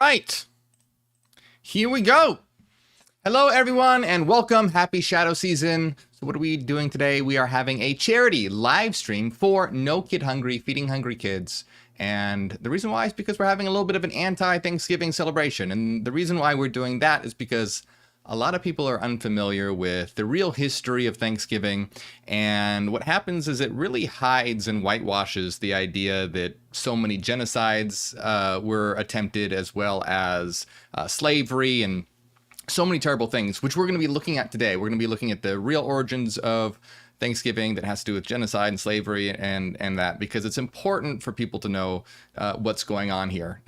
Right, here we go. Hello everyone and welcome. Happy shadow season. So what are we doing today? We are having a charity live stream for No Kid Hungry, feeding hungry kids. And the reason why is because we're having a little bit of an anti-Thanksgiving celebration. And the reason why we're doing that is because a lot of people are unfamiliar with the real history of Thanksgiving. And what happens is it really hides and whitewashes the idea that so many genocides were attempted, as well as slavery and so many terrible things, which we're going to be looking at today. We're going to be looking at the real origins of Thanksgiving that has to do with genocide and slavery and that, because it's important for people to know what's going on here.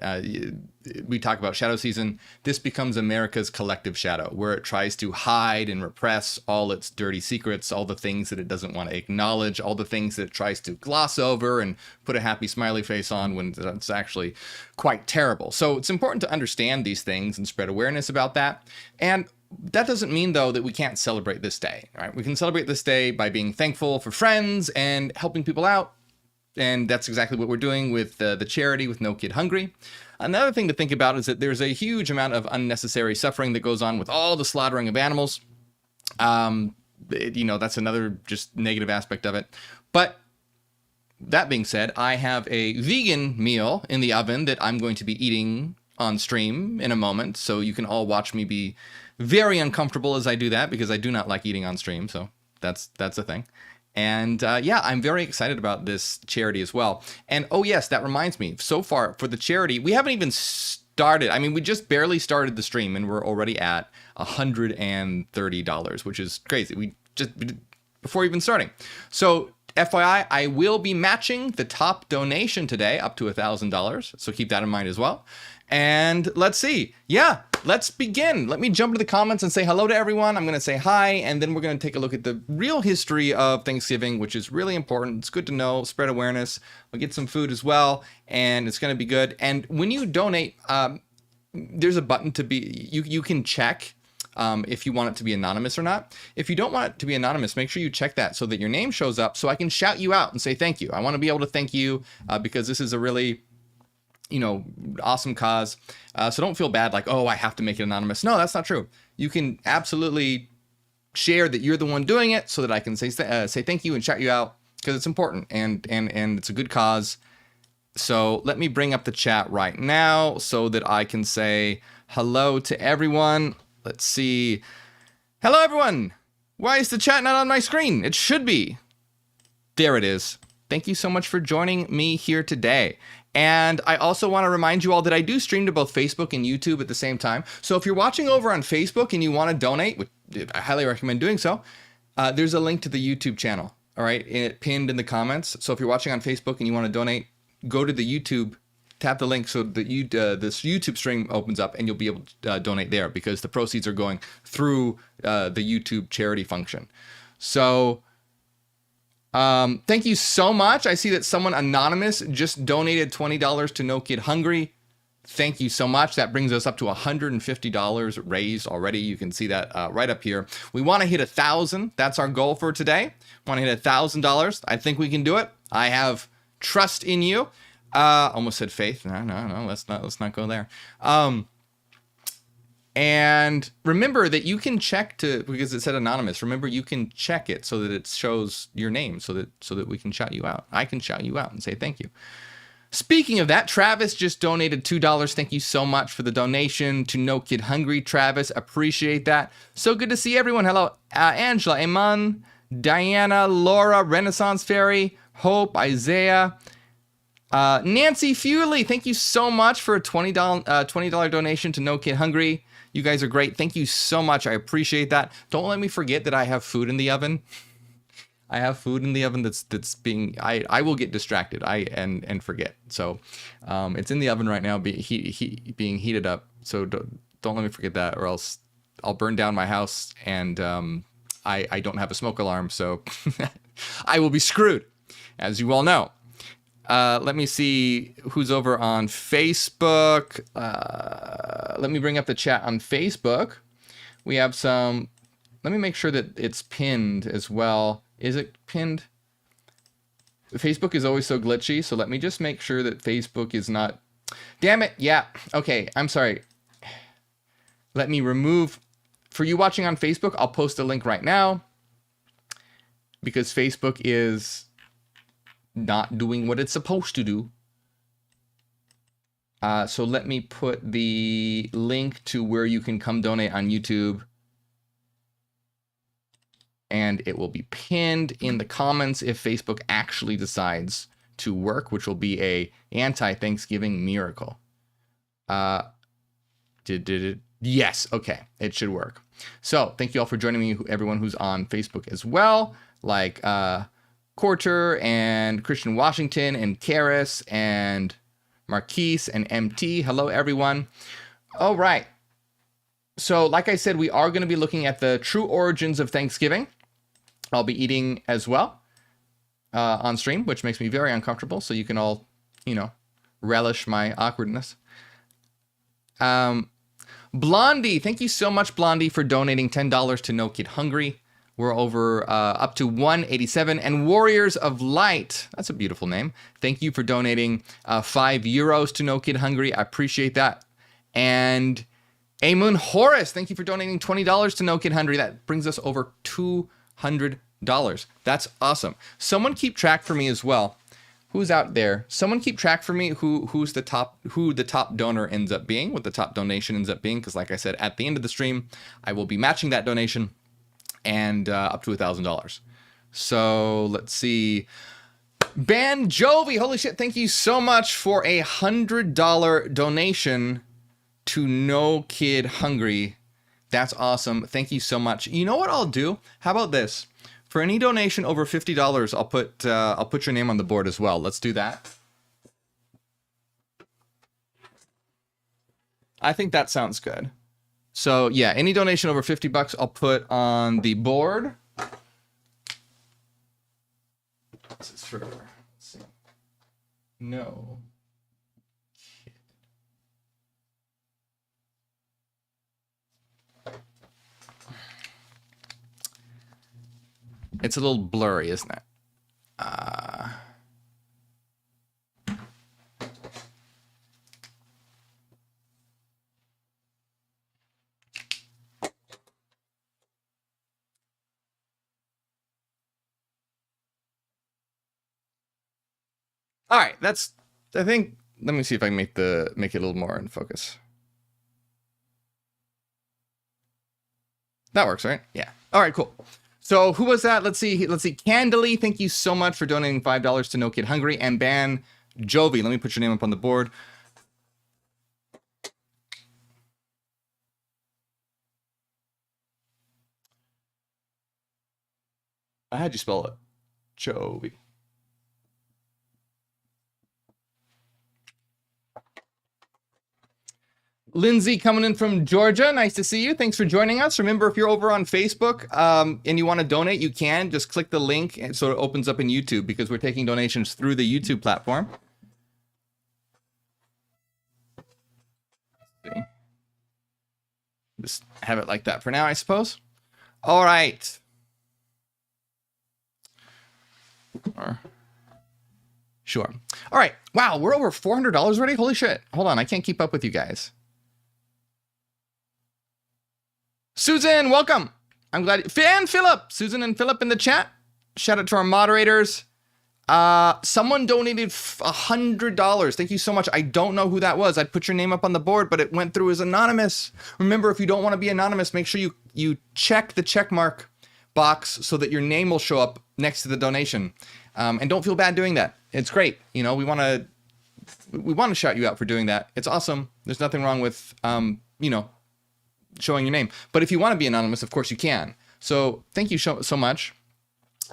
We talk about shadow season. This becomes America's collective shadow, where it tries to hide and repress all its dirty secrets, all the things that it doesn't want to acknowledge, all the things that it tries to gloss over and put a happy smiley face on when it's actually quite terrible. So it's important to understand these things and spread awareness about that. And that doesn't mean, though, that we can't celebrate this day, right? We can celebrate this day by being thankful for friends and helping people out. And that's exactly what we're doing with the charity with No Kid Hungry. Another thing to think about is that there's a huge amount of unnecessary suffering that goes on with all the slaughtering of animals. That's another just negative aspect of it. But that being said, I have a vegan meal in the oven that I'm going to be eating on stream in a moment. So you can all watch me be very uncomfortable as I do that, because I do not like eating on stream. So that's a thing. And yeah, I'm very excited about this charity as well. And oh yes, that reminds me, so far for the charity, we haven't even started. I mean, we just barely started the stream and we're already at $130, which is crazy. We just, before even starting. So FYI, I will be matching the top donation today up to $1,000. So keep that in mind as well. And let's see. Yeah, let's begin. Let me jump into the comments and say hello to everyone. I'm going to say hi, and then we're going to take a look at the real history of Thanksgiving, which is really important. It's good to know, spread awareness. We'll get some food as well, and it's going to be good. And when you donate, there's a button to be, you can check if you want it to be anonymous or not. If you don't want it to be anonymous, make sure you check that so that your name shows up so I can shout you out and say thank you. I want to be able to thank you because this is a really awesome cause. So don't feel bad like, oh, I have to make it anonymous. No, that's not true. You can absolutely share that you're the one doing it so that I can say thank you and shout you out, because it's important and it's a good cause. So let me bring up the chat right now so that I can say hello to everyone. Let's see. Hello, everyone. Why is the chat not on my screen? It should be. There it is. Thank you so much for joining me here today. And I also want to remind you all that I do stream to both Facebook and YouTube at the same time. So if you're watching over on Facebook and you want to donate, which I highly recommend doing so, there's a link to the YouTube channel, all right, pinned in the comments. So if you're watching on Facebook and you want to donate, go to the YouTube, tap the link so that this YouTube stream opens up and you'll be able to donate there, because the proceeds are going through the YouTube charity function. So thank you so much. I see that someone anonymous just donated $20 to No Kid Hungry. Thank you so much. That brings us up to $150 raised already. You can see that right up here. We want to hit 1,000. That's our goal for today. Want to hit $1,000. I think we can do it. I have trust in you. Almost said faith. No. Let's not go there. And remember that you can check because it said anonymous. Remember, you can check it so that it shows your name, so that we can shout you out. I can shout you out and say thank you. Speaking of that, Travis just donated $2. Thank you so much for the donation to No Kid Hungry, Travis. Appreciate that. So good to see everyone. Hello, Angela, Iman, Diana, Laura, Renaissance Fairy, Hope, Isaiah, Nancy Fewley. Thank you so much for a $20 donation to No Kid Hungry. You guys are great. Thank you so much. I appreciate that. Don't let me forget that I have food in the oven. I have food in the oven that's being, I will get distracted and forget. So it's in the oven right now being heated up. So don't let me forget that, or else I'll burn down my house, and I don't have a smoke alarm. So I will be screwed, as you all know. Let me see who's over on Facebook. Let me bring up the chat on Facebook. We have some, let me make sure that it's pinned as well. Is it pinned? Facebook is always so glitchy, so let me just make sure that Facebook is not Damn it. Yeah. Okay. I'm sorry. Let me remove. For you watching on Facebook, I'll post a link right now because Facebook is not doing what it's supposed to do. So let me put the link to where you can come donate on YouTube. And it will be pinned in the comments if Facebook actually decides to work, which will be a anti-Thanksgiving miracle. Did it? Yes. Okay. It should work. So thank you all for joining me, everyone who's on Facebook as well, like Quarter and Christian Washington and Karis and Marquise and MT. Hello, everyone. All right. So like I said, we are going to be looking at the true origins of Thanksgiving. I'll be eating as well on stream, which makes me very uncomfortable. So you can all, relish my awkwardness. Blondie, thank you so much, Blondie, for donating $10 to No Kid Hungry. We're over up to 187. And Warriors of Light, that's a beautiful name. Thank you for donating €5 to No Kid Hungry. I appreciate that. And Amun Horace, thank you for donating $20 to No Kid Hungry. That brings us over $200. That's awesome. Someone keep track for me as well. Who's out there? Someone keep track for me who the top donor ends up being, what the top donation ends up being, because like I said, at the end of the stream, I will be matching that donation and up to $1,000. So let's see. Ban Jovi, holy shit! Thank you so much for a $100 donation to No Kid Hungry. That's awesome. Thank you so much. You know what I'll do? How about this? For any donation over $50, I'll put your name on the board as well. Let's do that. I think that sounds good. So yeah, any donation over $50, I'll put on the board. This is for, let's see. No. It's a little blurry, isn't it? All right, I think, let me see if I can make it a little more in focus. That works, right? Yeah. All right, cool. So who was that? Let's see. Candily, thank you so much for donating $5 to No Kid Hungry. And Ban Jovi, let me put your name up on the board. How'd you spell it? Jovi. Lindsay coming in from Georgia. Nice to see you. Thanks for joining us. Remember, if you're over on Facebook and you want to donate, you can just click the link and so it opens up in YouTube because we're taking donations through the YouTube platform. Let's see. Just have it like that for now, I suppose. All right. Sure. All right. Wow, we're over $400 already? Holy shit. Hold on, I can't keep up with you guys. Susan, welcome. I'm glad. And Philip. Susan and Philip in the chat. Shout out to our moderators. Someone donated $100. Thank you so much. I don't know who that was. I'd put your name up on the board, but it went through as anonymous. Remember, if you don't want to be anonymous, make sure you check the check mark box so that your name will show up next to the donation. And don't feel bad doing that. It's great. We want to shout you out for doing that. It's awesome. There's nothing wrong with, showing your name. But if you want to be anonymous, of course you can. So thank you so much.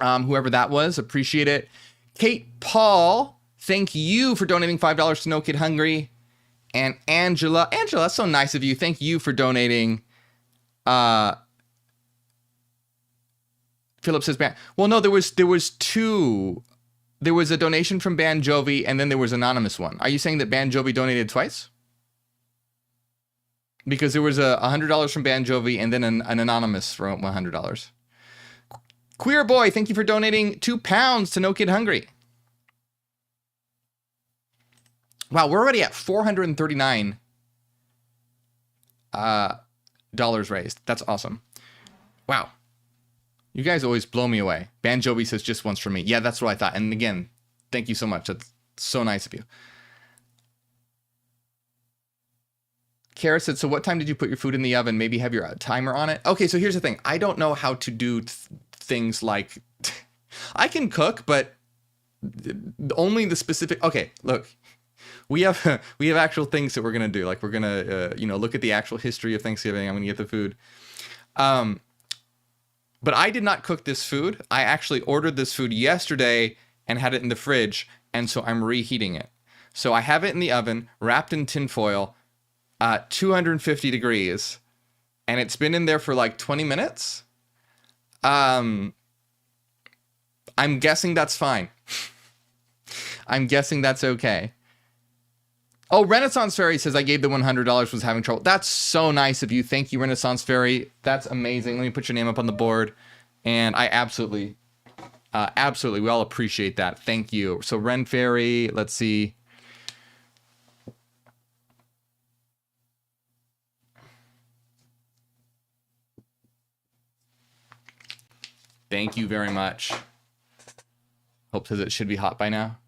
Whoever that was, appreciate it. Kate Paul, thank you for donating $5 to No Kid Hungry. And Angela, that's so nice of you. Thank you for donating. Philip says, well, no, there was two. There was a donation from Ban Jovi, and then there was an anonymous one. Are you saying that Ban Jovi donated twice? Because there was $100 from Ban Jovi, and then an anonymous for $100. Queer Boy, thank you for donating £2 to No Kid Hungry. Wow, we're already at $439 dollars raised. That's awesome. Wow. You guys always blow me away. Banjobi says just once for me. Yeah, that's what I thought. And again, thank you so much. That's so nice of you. Kara said, so what time did you put your food in the oven? Maybe have your timer on it? Okay, so here's the thing. I don't know how to do things like... I can cook, but only the specific... Okay, look. We have actual things that we're going to do. Like we're going to, look at the actual history of Thanksgiving. I'm going to get the food. But I did not cook this food. I actually ordered this food yesterday and had it in the fridge. And so I'm reheating it. So I have it in the oven, wrapped in tin foil, 250 degrees. And it's been in there for like 20 minutes. I'm guessing that's fine. I'm guessing that's okay. Oh, Renaissance Fairy says, I gave the $100, was having trouble. That's so nice of you. Thank you, Renaissance Fairy. That's amazing. Let me put your name up on the board. And I absolutely, we all appreciate that. Thank you. So Ren Fairy, let's see. Thank you very much. Hope says it should be hot by now.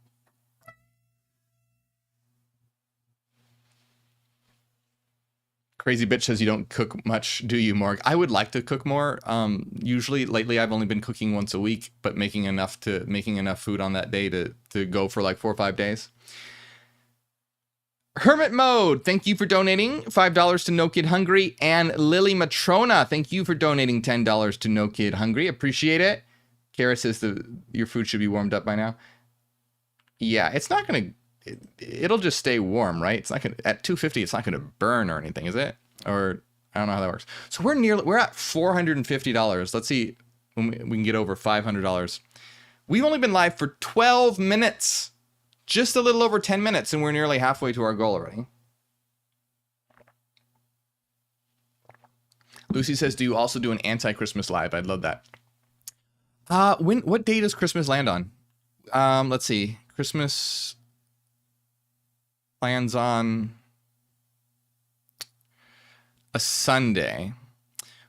Crazy Bitch says you don't cook much, do you, Morg? I would like to cook more. Usually, lately, I've only been cooking once a week, but making enough food on that day to go for like 4 or 5 days. Hermit Mode, thank you for donating $5 to No Kid Hungry. And Lily Matrona, thank you for donating $10 to No Kid Hungry. Appreciate it. Kara says your food should be warmed up by now. Yeah, it's not going to... It'll just stay warm, right? It's not gonna, at 250, it's not gonna burn or anything, is it? Or I don't know how that works. So we're at $450. Let's see when we can get over $500. We've only been live for 12 minutes, just a little over 10 minutes, and we're nearly halfway to our goal already. Lucy says, do you also do an anti-Christmas live? I'd love that. What day does Christmas land on? Let's see. Christmas lands on a Sunday.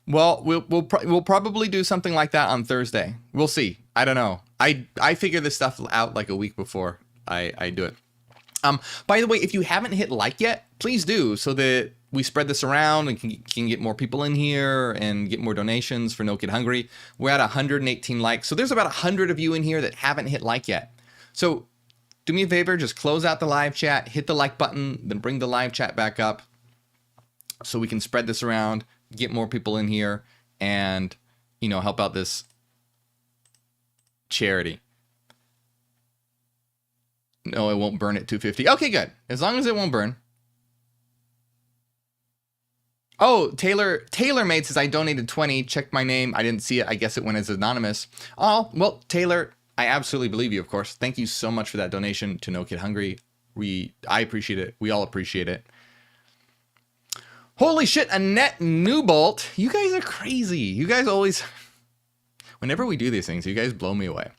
Well, we'll probably do something like that on Thursday. We'll see. I don't know. I figure this stuff out like a week before I do it. By the way, if you haven't hit like yet, please do, so that we spread this around and can get more people in here and get more donations for No Kid Hungry. We're at 118 likes. So there's about 100 of you in here that haven't hit like yet. So do me a favor, just close out the live chat, hit the like button, then bring the live chat back up so we can spread this around, get more people in here, and, help out this charity. No, it won't burn at 250. Okay, good. As long as it won't burn. Oh, Taylor Made says, I donated 20. Checked my name. I didn't see it. I guess it went as anonymous. Oh, well, Taylor, I absolutely believe you, of course. Thank you so much for that donation to No Kid Hungry. I appreciate it. We all appreciate it. Holy shit, Annette Newbolt. You guys are crazy. You guys always... Whenever we do these things, you guys blow me away.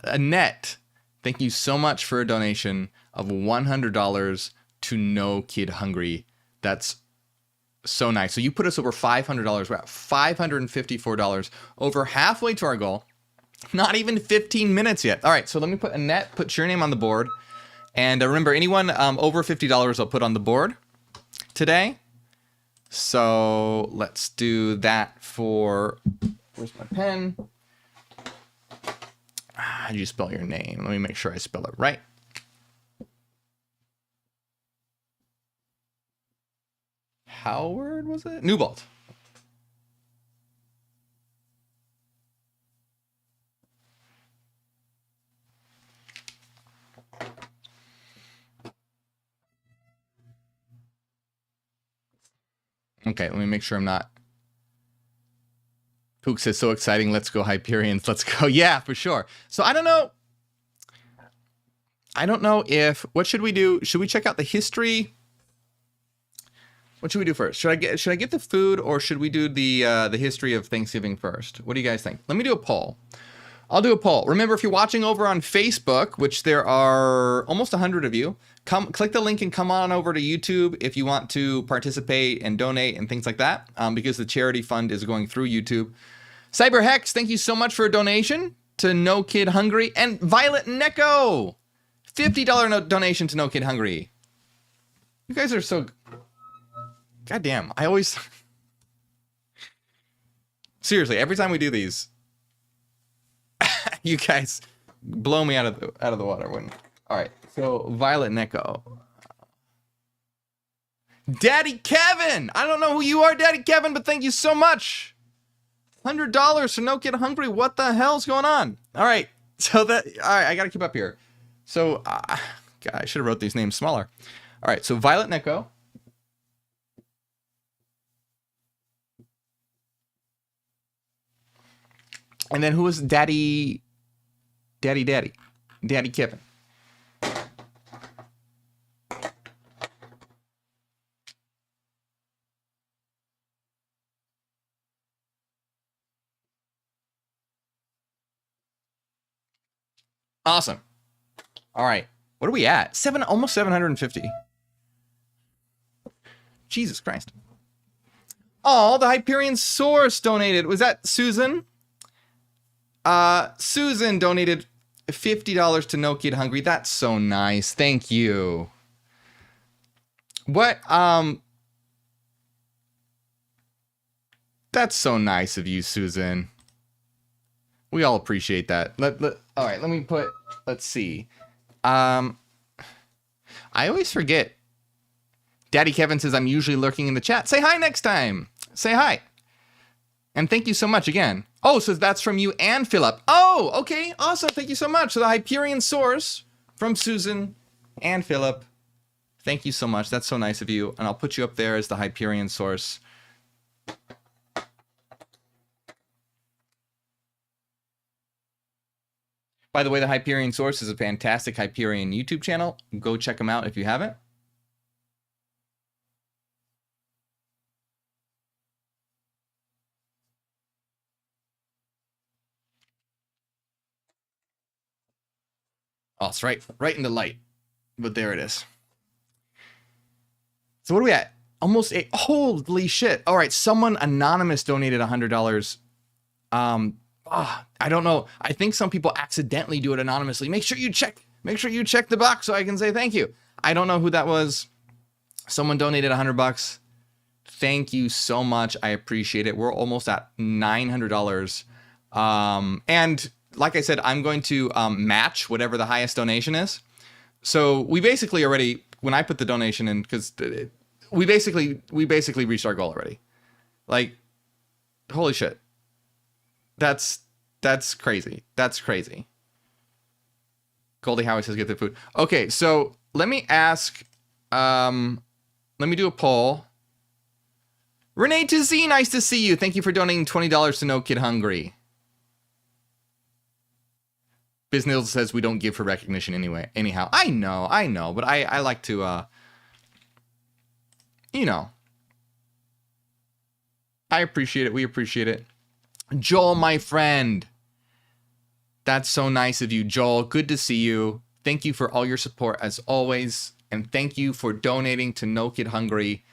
Annette, thank you so much for a donation of $100 to No Kid Hungry. That's so nice. So you put us over $500. We're at $554, over halfway to our goal. Not even 15 minutes yet. All right, so let me put Annette, put your name on the board. And remember, anyone over $50 I'll put on the board today. So let's do that for, where's my pen? How do you spell your name? Let me make sure I spell it right. Howard, was it? Newbolt. Okay, let me make sure I'm not. Pook says, so exciting. Let's go, Hyperions. Let's go. Yeah, for sure. So I don't know. If, what should we do? Should we check out the history? What should we do first? Should I get the food, or should we do the history of Thanksgiving first? What do you guys think? Let me do a poll. I'll do a poll. Remember, if you're watching over on Facebook, which there are almost 100 of you, click the link and come on over to YouTube if you want to participate and donate and things like that, because the charity fund is going through YouTube. CyberHex, thank you so much for a donation to No Kid Hungry. And Violet Neko, $50 donation to No Kid Hungry. You guys are so... Goddamn, I always... Seriously, every time we do these, you guys blow me out of the water. All right, so Violet Neko. Daddy Kevin! I don't know who you are, Daddy Kevin, but thank you so much. $100 for No Kid Hungry. What the hell's going on? All right, all right, I gotta keep up here. So, God, I should have wrote these names smaller. All right, so Violet Neko. And then who was Daddy Kevin? Awesome. All right. What are we at? Almost 750. Jesus Christ. Oh, the Hyperion Source donated. Was that Susan? Susan donated $50 to No Kid Hungry. That's so nice. Thank you. What, that's so nice of you, Susan. We all appreciate that. All right, let me put, let's see. I always forget. Daddy Kevin says, I'm usually lurking in the chat. Say hi next time. Say hi. And thank you so much again. Oh, so that's from you and Philip. Oh, okay. Awesome. Thank you so much. So the Hyperion Source from Susan and Philip. Thank you so much. That's so nice of you. And I'll put you up there as the Hyperion Source. By the way, the Hyperion Source is a fantastic Hyperion YouTube channel. Go check them out if you haven't. Oh, it's right in the light. But there it is. So what are we at? Almost a... Holy shit. All right, someone anonymous donated $100. I don't know. I think some people accidentally do it anonymously. Make sure you check the box so I can say thank you. I don't know who that was. Someone donated $100. Thank you so much. I appreciate it. We're almost at $900. And like I said, I'm going to match whatever the highest donation is. So we basically already, when I put the donation in, because we basically reached our goal already. Like, holy shit. That's crazy. That's crazy. Goldie Howie says get the food. Okay, so let me ask, let me do a poll. Renee to Z, nice to see you. Thank you for donating $20 to No Kid Hungry. Biznills says we don't give for recognition anyway. Anyhow, I know, but I like to, you know. I appreciate it. We appreciate it. Joel, my friend. That's so nice of you, Joel. Good to see you. Thank you for all your support as always. And thank you for donating to No Kid Hungry.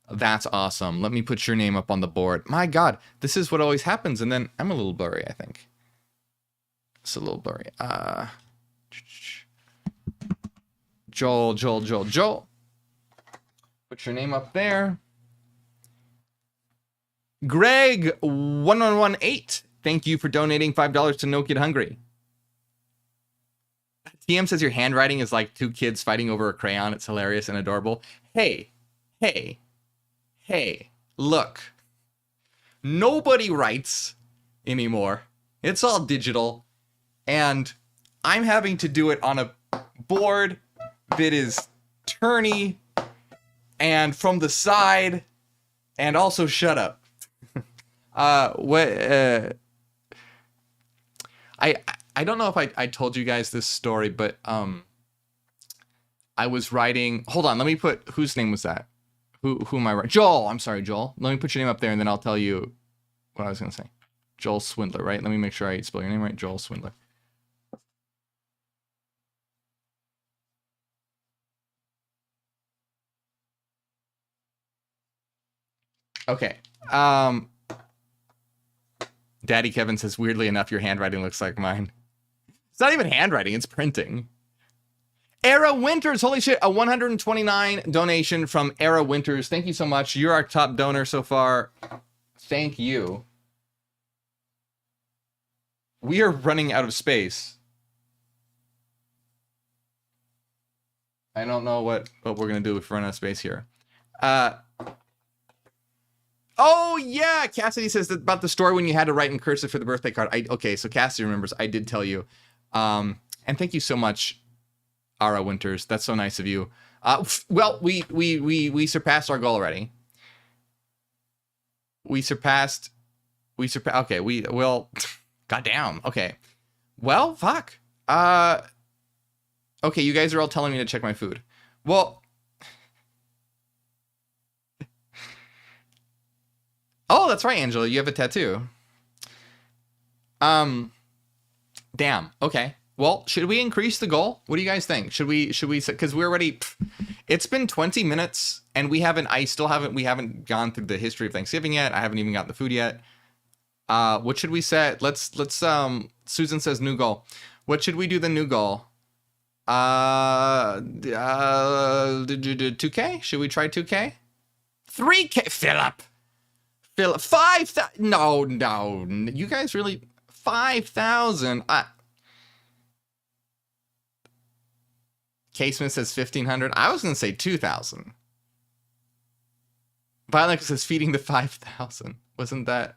That's awesome. Let me put your name up on the board. My God, this is what always happens. And then I'm a little blurry, I think. It's a little blurry. Joel. Put your name up there. Greg1118. Thank you for donating $5 to No Kid Hungry. TM says your handwriting is like two kids fighting over a crayon. It's hilarious and adorable. Hey, look. Nobody writes anymore. It's all digital. And I'm having to do it on a board that is turny and from the side and also shut up. I don't know if I told you guys this story, but I was writing. Hold on, let me put whose name was that? Who am I writing? Joel. I'm sorry, Joel. Let me put your name up there, and then I'll tell you what I was gonna say. Joel Swindler, right? Let me make sure I spell your name right. Joel Swindler. Okay. Daddy Kevin says, weirdly enough, your handwriting looks like mine. It's not even handwriting, it's printing. Era Winters, holy shit, a 129 donation from Era Winters. Thank you so much. You're our top donor so far. Thank you. We are running out of space. I don't know what we're going to do if we run out of space here. Oh, yeah. Cassidy says that about the story when you had to write in cursive for the birthday card. Okay, so Cassidy remembers. I did tell you. And thank you so much, Ara Winters. That's so nice of you. Well, we surpassed our goal already. We surpassed. Okay, well, goddamn. Okay. Well, fuck. Okay, you guys are all telling me to check my food. Well, oh, that's right, Angela. You have a tattoo. Damn. Okay. Well, should we increase the goal? What do you guys think? Should we, because we're already, it's been 20 minutes and we haven't gone through the history of Thanksgiving yet. I haven't even gotten the food yet. What should we set? Let's, Susan says new goal. What should we do the new goal? 2K? Should we try 2K? 3K, Philip, 5,000. No, you guys really, 5,000. Casement says 1,500. I was gonna say 2,000. Violent says feeding the 5,000. Wasn't that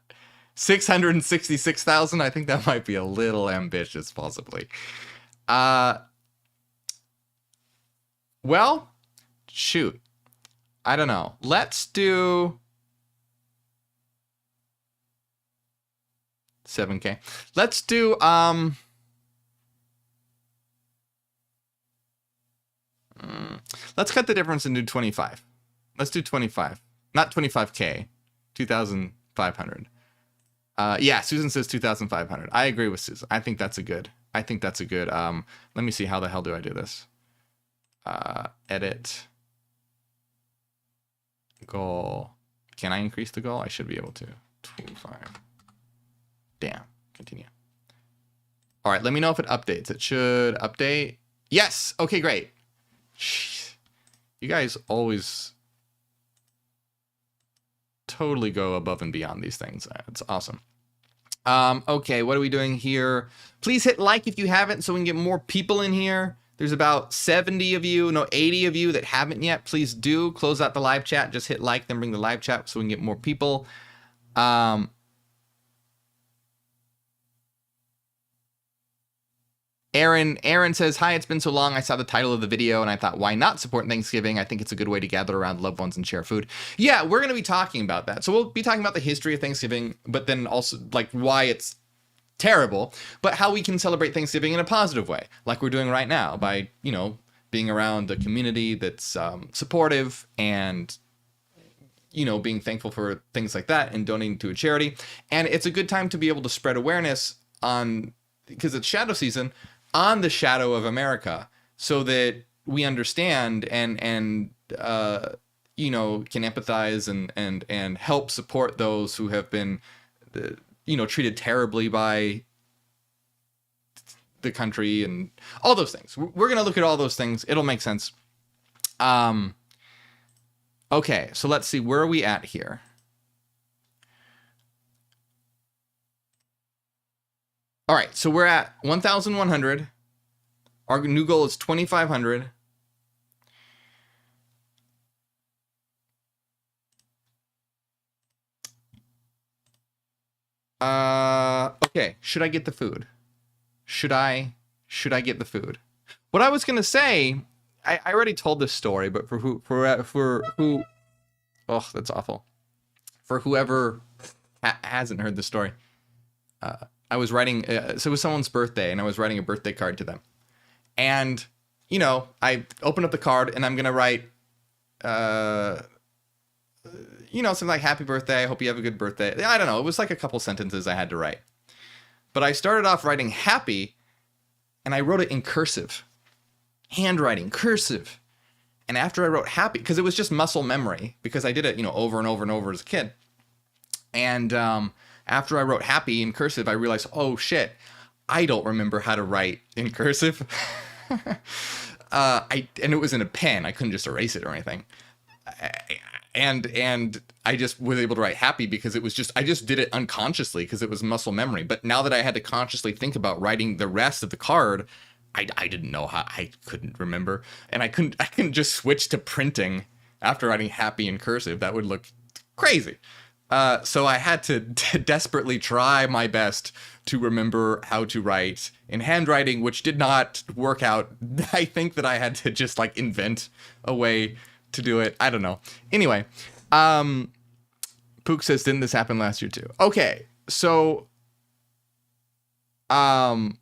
666,000? I think that might be a little ambitious, possibly. Well, shoot. I don't know. Let's do 7K. Let's do let's cut the difference and do 25. Let's do 25. Not 25K. 2,500. Yeah, Susan says 2,500. I agree with Susan. I think that's a good. Let me see, how the hell do I do this? Edit goal. Can I increase the goal? I should be able to. 25. Damn. Continue. All right, let me know if it updates. It should update. Yes. Okay, great. Jeez. You guys always totally go above and beyond these things. It's awesome. Okay, what are we doing here? Please hit like if you haven't so we can get more people in here. There's about 70 of you, no, 80 of you that haven't yet. Please do close out the live chat. Just hit like, then bring the live chat so we can get more people. Aaron says, hi, it's been so long. I saw the title of the video and I thought, why not support Thanksgiving? I think it's a good way to gather around loved ones and share food. Yeah, we're going to be talking about that. So we'll be talking about the history of Thanksgiving, but then also like why it's terrible, but how we can celebrate Thanksgiving in a positive way, like we're doing right now by, you know, being around a community that's supportive and, you know, being thankful for things like that and donating to a charity. And it's a good time to be able to spread awareness on, because it's shadow season, on the shadow of America, so that we understand and you know, can empathize and help support those who have been you know, treated terribly by the country and all those things. We're going to look at all those things. It'll make sense. Okay, so let's see. Where are we at here? All right, so we're at 1,100. Our new goal is 2,500. Okay, should I get the food? Should I get the food? What I was gonna say, I already told this story, but for who, oh, that's awful. For whoever hasn't heard the story, I was writing, so it was someone's birthday, and I was writing a birthday card to them. And, you know, I open up the card, and I'm gonna write, you know, something like happy birthday, I hope you have a good birthday. I don't know. It was like a couple sentences I had to write. But I started off writing happy, and I wrote it in cursive. Handwriting, cursive. And after I wrote happy, because it was just muscle memory, because I did it, you know, over and over and over as a kid. And after I wrote happy in cursive, I realized, oh shit, I don't remember how to write in cursive. And it was in a pen. I couldn't just erase it or anything. And I just was able to write happy because it was just, I just did it unconsciously because it was muscle memory. But now that I had to consciously think about writing the rest of the card, I didn't know how, I couldn't remember. And I couldn't just switch to printing after writing happy in cursive. That would look crazy. So I had to desperately try my best to remember how to write in handwriting, which did not work out. I think that I had to just like invent a way to do it. I don't know. Anyway, Pook says, didn't this happen last year too? Okay, so, oh,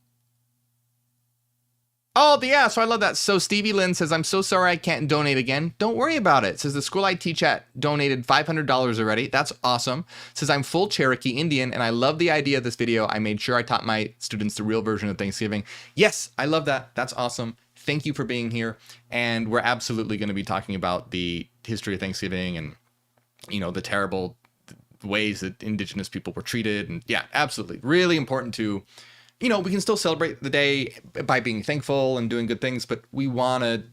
yeah, so I love that. So Stevie Lynn says, I'm so sorry I can't donate again. Don't worry about it. Says the school I teach at donated $500 already. That's awesome. Says I'm full Cherokee Indian and I love the idea of this video. I made sure I taught my students the real version of Thanksgiving. Yes, I love that. That's awesome. Thank you for being here. And we're absolutely going to be talking about the history of Thanksgiving and, you know, the terrible ways that indigenous people were treated. And yeah, absolutely. Really important to, you know, we can still celebrate the day by being thankful and doing good things, but we want to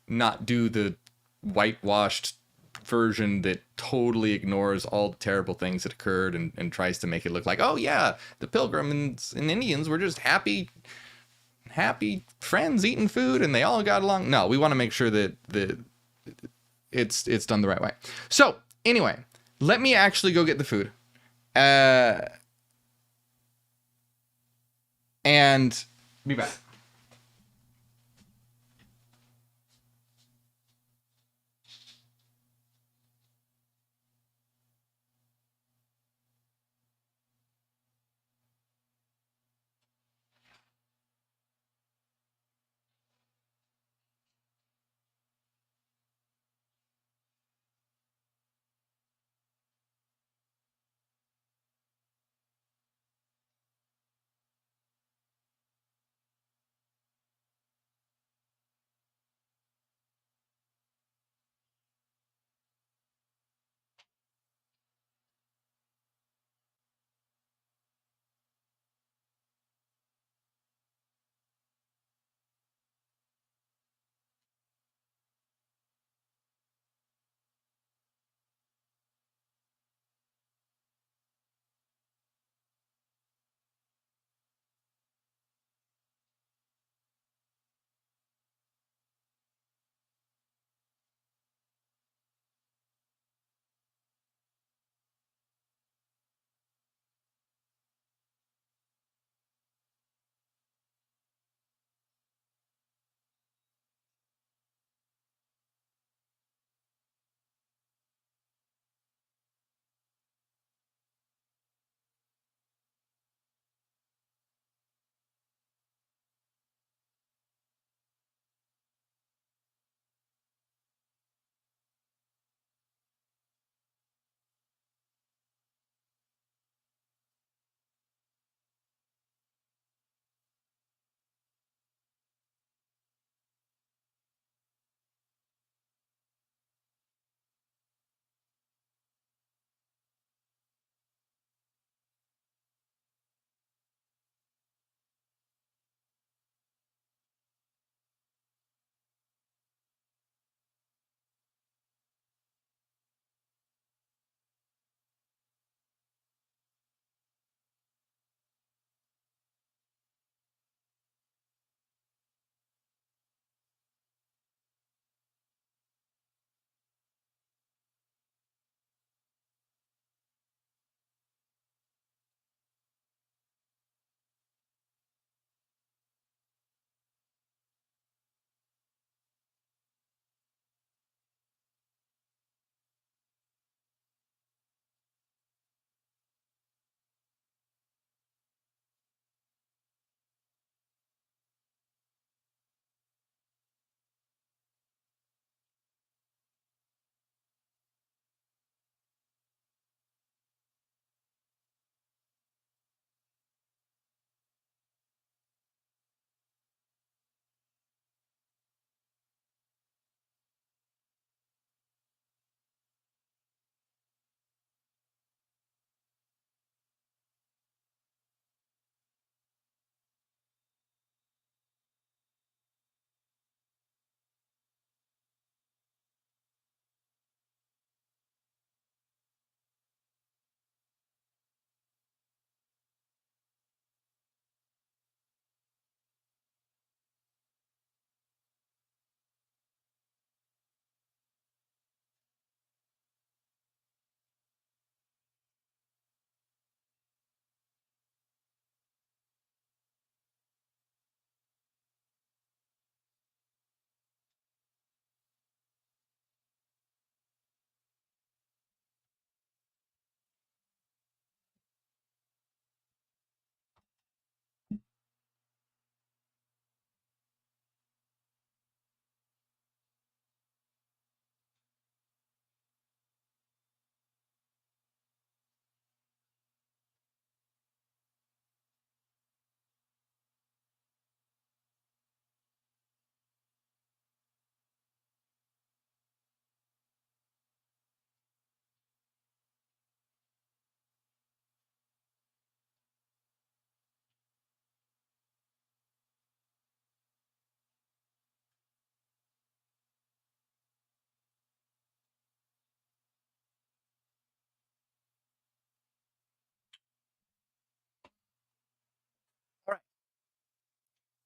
not do the whitewashed version that totally ignores all the terrible things that occurred and tries to make it look like, oh yeah, the Pilgrims and Indians were just happy friends eating food and they all got along. No, we want to make sure that it's done the right way. So anyway, let me actually go get the food. And be back.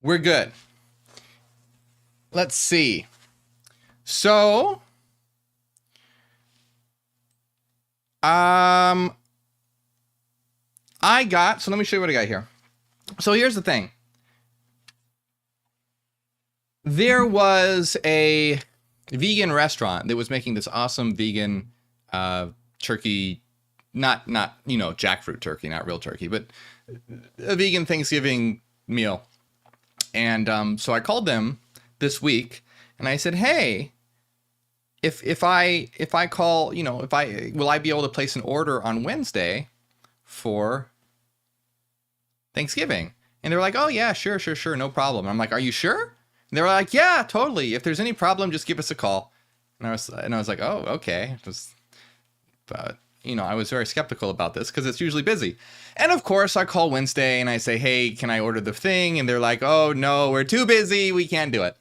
We're good. Let's see. So, I got, so let me show you what I got here. So here's the thing. There was a vegan restaurant that was making this awesome vegan turkey, not you know, jackfruit turkey, not real turkey, but a vegan Thanksgiving meal. And so I called them this week and I said, hey, if I call, you know, will I be able to place an order on Wednesday for Thanksgiving? And they were like, oh yeah, sure, no problem. I'm like, are you sure? And they were like, yeah, totally. If there's any problem, just give us a call. And I was like, oh, okay. But you know, I was very skeptical about this because it's usually busy. And of course, I call Wednesday and I say, hey, can I order the thing? And they're like, oh no, we're too busy. We can't do it.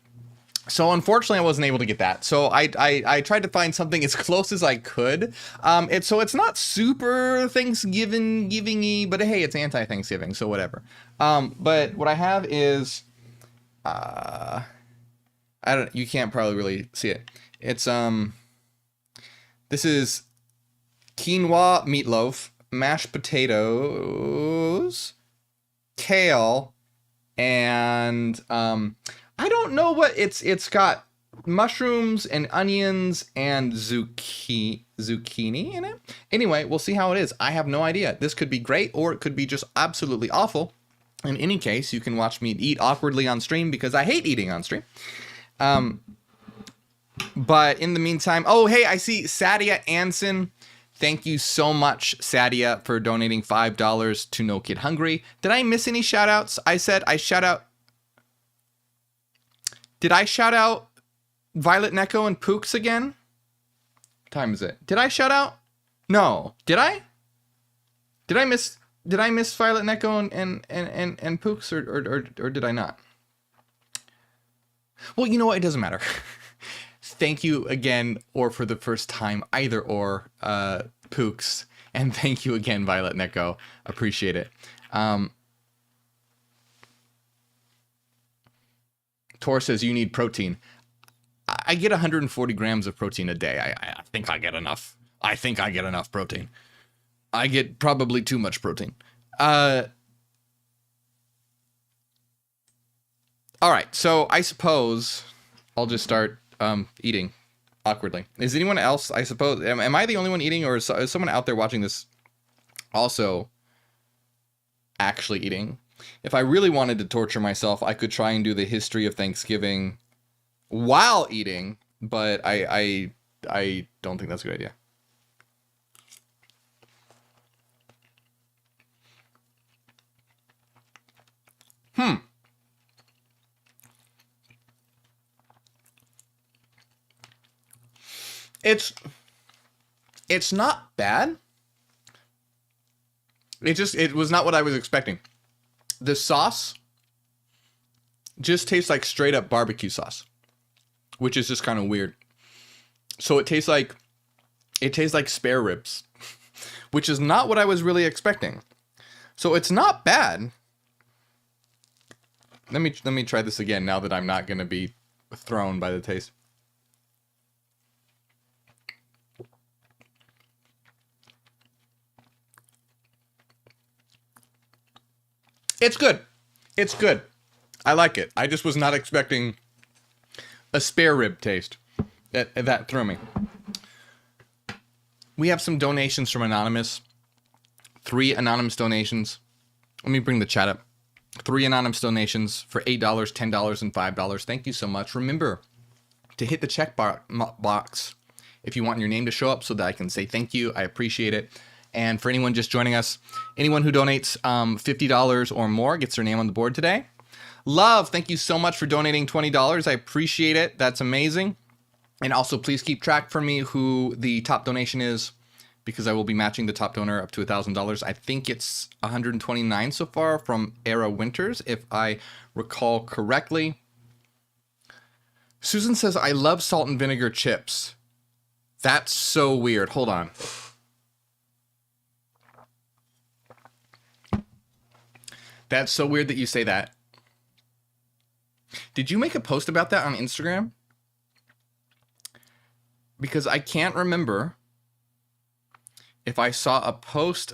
So unfortunately, I wasn't able to get that. So I tried to find something as close as I could. It's not super Thanksgiving-y, but hey, it's anti-Thanksgiving, so whatever. But what I have is, you can't probably really see it. It's this is quinoa meatloaf, mashed potatoes, kale, and I don't know what it's got mushrooms and onions and zucchini in it. Anyway, we'll see how it is. I have no idea. This could be great or it could be just absolutely awful. In any case, you can watch me eat awkwardly on stream because I hate eating on stream. But in the meantime, oh, hey, I see Sadia Anson. Thank you so much, Sadia, for donating $5 to No Kid Hungry. Did I miss any shout outs? I said I shout out. Did I shout out Violet Neko and Pooks again? What time is it? Did I shout out? No. Did I? Did I miss Violet Neko and Pooks or did I not? Well, you know what? It doesn't matter. Thank you again, or for the first time, either or, Pooks. And thank you again, Violet Neko. Appreciate it. Tor says you need protein. I get 140 grams of protein a day. I think I get enough. I think I get enough protein. I get probably too much protein. All right, so I suppose I'll just start eating awkwardly. Is anyone else, I suppose, am I the only one eating, or is someone out there watching this also actually eating? If I really wanted to torture myself, I could try and do the history of Thanksgiving while eating, but I don't think that's a good idea. It's not bad. It was not what I was expecting. The sauce just tastes like straight up barbecue sauce, which is just kind of weird. So it tastes like spare ribs, which is not what I was really expecting. So it's not bad. Let me try this again now that I'm not going to be thrown by the taste. It's good. It's good. I like it. I just was not expecting a spare rib taste. That threw me. We have some donations from Anonymous. 3 anonymous donations. Let me bring the chat up. 3 anonymous donations for $8, $10, and $5. Thank you so much. Remember to hit the check box if you want your name to show up so that I can say thank you. I appreciate it. And for anyone just joining us, anyone who donates $50 or more gets their name on the board today. Love, thank you so much for donating $20. I appreciate it. That's amazing. And also, please keep track for me who the top donation is, because I will be matching the top donor up to $1,000. I think it's 129 so far from Era Winters, if I recall correctly. Susan says, I love salt and vinegar chips. That's so weird. Hold on. That's so weird that you say that. Did you make a post about that on Instagram? Because I can't remember if I saw a post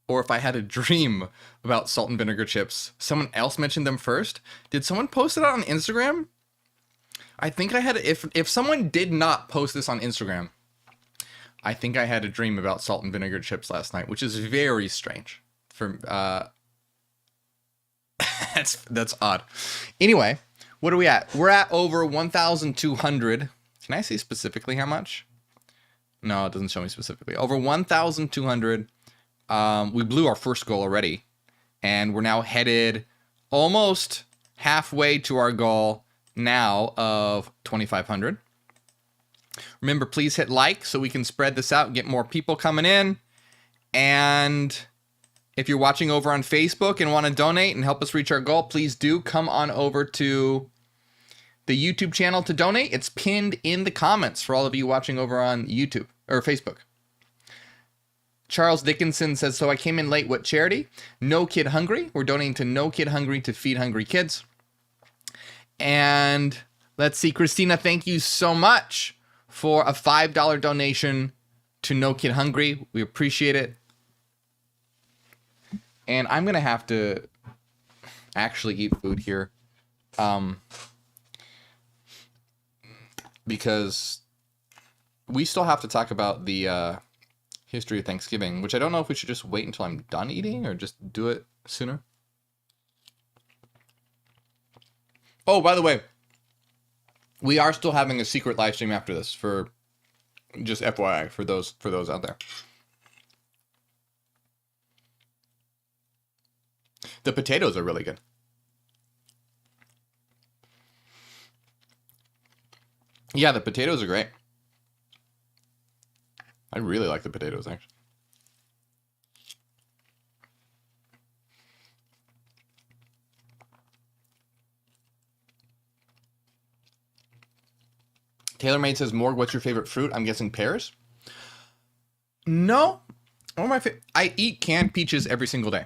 or if I had a dream about salt and vinegar chips. Someone else mentioned them first. Did someone post it on Instagram? I think I had, if someone did not post this on Instagram, I think I had a dream about salt and vinegar chips last night, which is very strange. That's odd. Anyway, what are we at? We're at over 1,200. Can I see specifically how much? No, it doesn't show me specifically. Over 1,200. We blew our first goal already, and we're now headed almost halfway to our goal now of 2,500. Remember, please hit like so we can spread this out and get more people coming in. And if you're watching over on Facebook and want to donate and help us reach our goal, please do come on over to the YouTube channel to donate. It's pinned in the comments for all of you watching over on YouTube or Facebook. Charles Dickinson says, so I came in late. What charity? No Kid Hungry. We're donating to No Kid Hungry to feed hungry kids. And let's see, Christina, thank you so much for a $5 donation to No Kid Hungry. We appreciate it. And I'm going to have to actually eat food here. Because we still have to talk about the history of Thanksgiving, which I don't know if we should just wait until I'm done eating or just do it sooner. Oh, by the way, we are still having a secret live stream after this, for just FYI for those out there. The potatoes are really good. Yeah, the potatoes are great. I really like the potatoes, actually. TaylorMade says, Morgue, what's your favorite fruit? I'm guessing pears? No. I eat canned peaches every single day.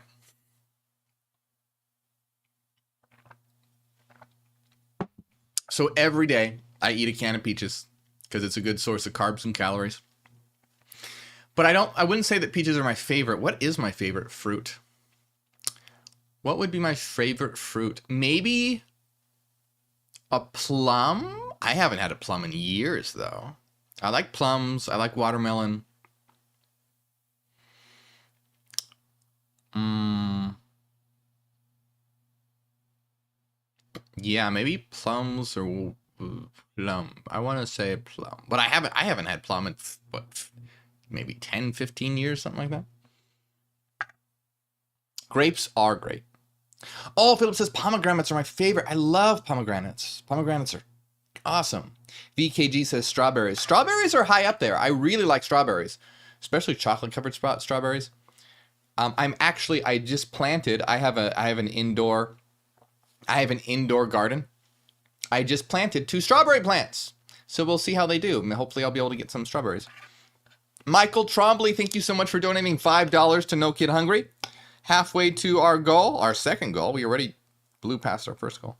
So every day I eat a can of peaches because it's a good source of carbs and calories. But I wouldn't say that peaches are my favorite. What is my favorite fruit? What would be my favorite fruit? Maybe a plum? I haven't had a plum in years, though. I like plums. I like watermelon. Yeah, maybe plums or plum. I want to say plum. But I haven't had plum in, what, maybe 10, 15 years, something like that. Grapes are great. Oh, Philip says pomegranates are my favorite. I love pomegranates. Pomegranates are awesome. VKG says strawberries. Strawberries are high up there. I really like strawberries, especially chocolate-covered strawberries. I just planted. I have an indoor garden. I just planted 2 strawberry plants. So we'll see how they do. Hopefully I'll be able to get some strawberries. Michael Trombley, thank you so much for donating $5 to No Kid Hungry. Halfway to our goal, our second goal. We already blew past our first goal.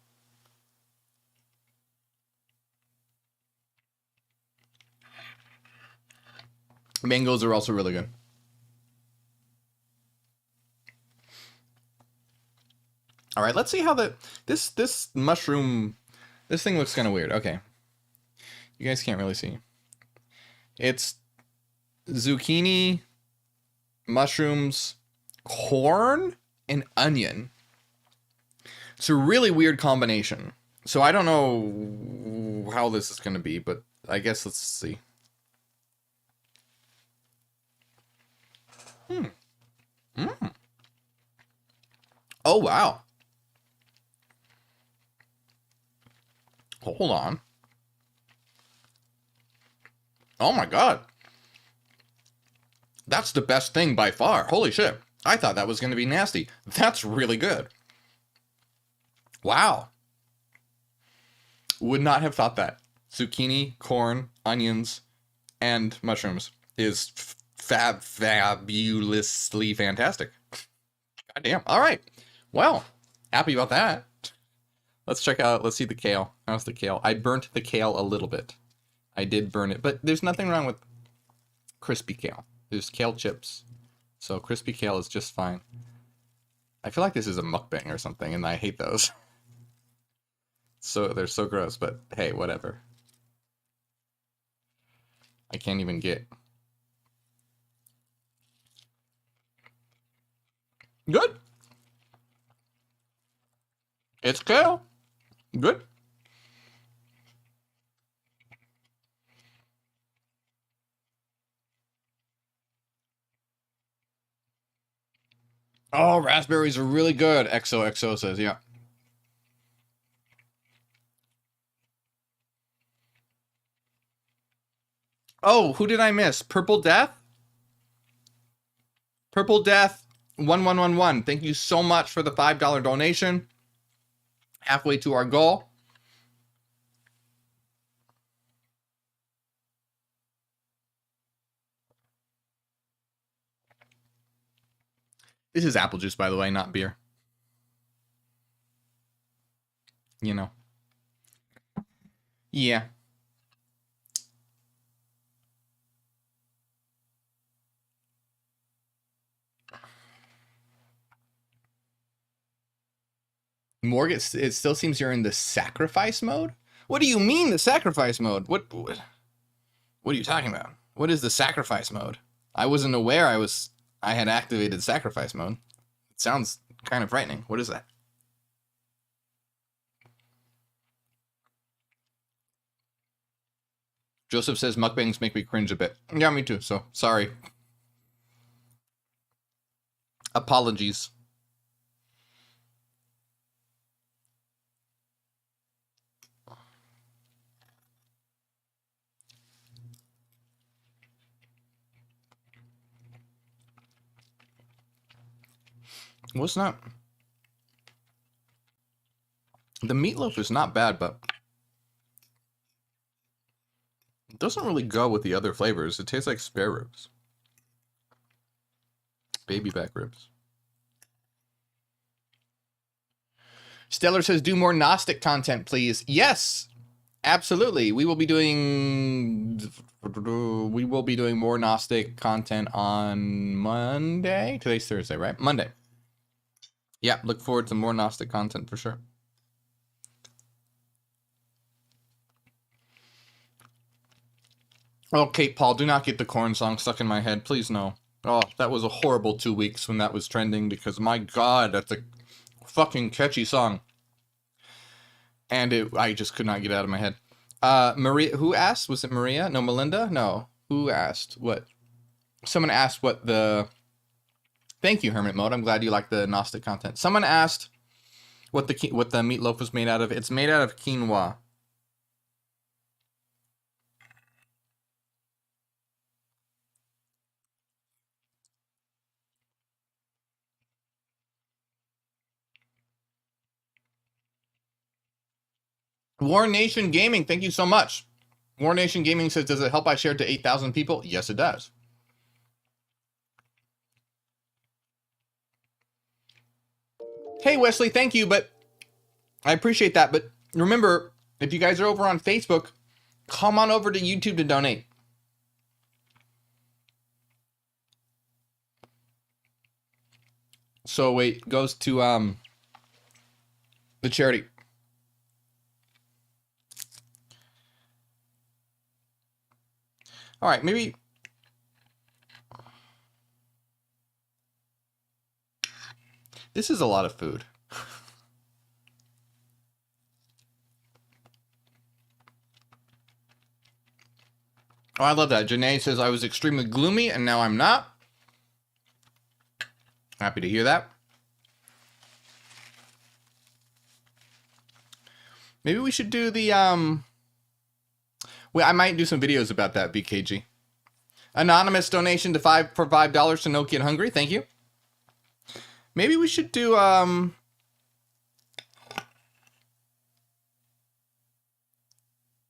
Mangoes are also really good. All right, let's see how this mushroom, this thing looks kind of weird. Okay. You guys can't really see. It's zucchini, mushrooms, corn, and onion. It's a really weird combination. So I don't know how this is going to be, but I guess let's see. Oh, wow. Hold on. Oh my God. That's the best thing by far. Holy shit. I thought that was going to be nasty. That's really good. Wow. Would not have thought that. Zucchini, corn, onions, and mushrooms is fabulously fantastic. God damn. All right. Well, happy about that. Let's check out, let's see the kale. How's the kale? I burnt the kale a little bit. I did burn it, but there's nothing wrong with crispy kale. There's kale chips. So crispy kale is just fine. I feel like this is a mukbang or something, and I hate those. So they're so gross, but hey, whatever. I can't even get... Good. It's kale. Good. Oh, raspberries are really good. XOXO says, yeah. Oh, who did I miss? Purple Death? Purple Death 1111. Thank you so much for the $5 donation. Halfway to our goal. This is apple juice, by the way, not beer. You know. Yeah. Morgue, it still seems you're in the sacrifice mode? What do you mean the sacrifice mode? What are you talking about? What is the sacrifice mode? I wasn't aware I had activated sacrifice mode. It sounds kind of frightening. What is that? Joseph says mukbangs make me cringe a bit. Yeah, me too, so sorry. Apologies. Well, it's not... The meatloaf is not bad, but it doesn't really go with the other flavors. It tastes like spare ribs. Baby back ribs. Stellar says, do more Gnostic content, please. Yes, absolutely. We will be doing more Gnostic content on Monday. Today's Thursday, right? Monday. Yeah, look forward to more Gnostic content for sure. Oh, Kate Paul, do not get the corn song stuck in my head. Please, no. Oh, that was a horrible 2 weeks when that was trending because, my God, that's a fucking catchy song. And I just could not get it out of my head. Maria, who asked? Was it Maria? No, Melinda? No. Who asked? What? Someone asked what the... Thank you, Hermit Mode. I'm glad you like the Gnostic content. Someone asked what the meatloaf was made out of. It's made out of quinoa. War Nation Gaming, thank you so much. War Nation Gaming says, does it help I share it to 8,000 people? Yes, it does. Hey, Wesley, thank you, but I appreciate that. But remember, if you guys are over on Facebook, come on over to YouTube to donate. So wait, goes to the charity. All right, maybe... This is a lot of food. Oh, I love that. Janae says, I was extremely gloomy, and now I'm not. Happy to hear that. Maybe we should do the, well, I might do some videos about that, BKG. Anonymous donation to for $5 to No Kid Hungry. Thank you. Maybe we should do,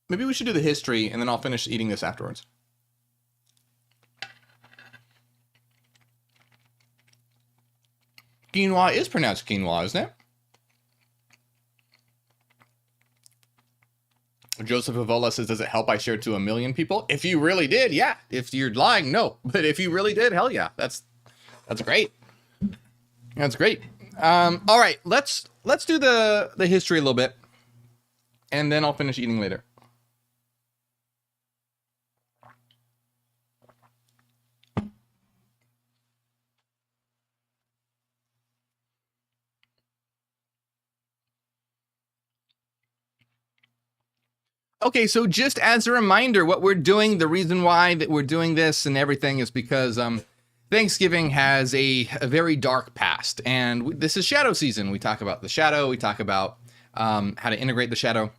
maybe we should do the history, and then I'll finish eating this afterwards. Quinoa is pronounced quinoa, isn't it? Joseph Avola says, does it help I shared to 1 million people? If you really did, yeah. If you're lying, no. But if you really did, hell yeah. That's great. That's great. All right, let's do the history a little bit, and then I'll finish eating later. Okay, so just as a reminder, what we're doing, the reason why that we're doing this and everything is because Thanksgiving has a very dark past, and this is shadow season. We talk about the shadow, we talk about how to integrate the shadow,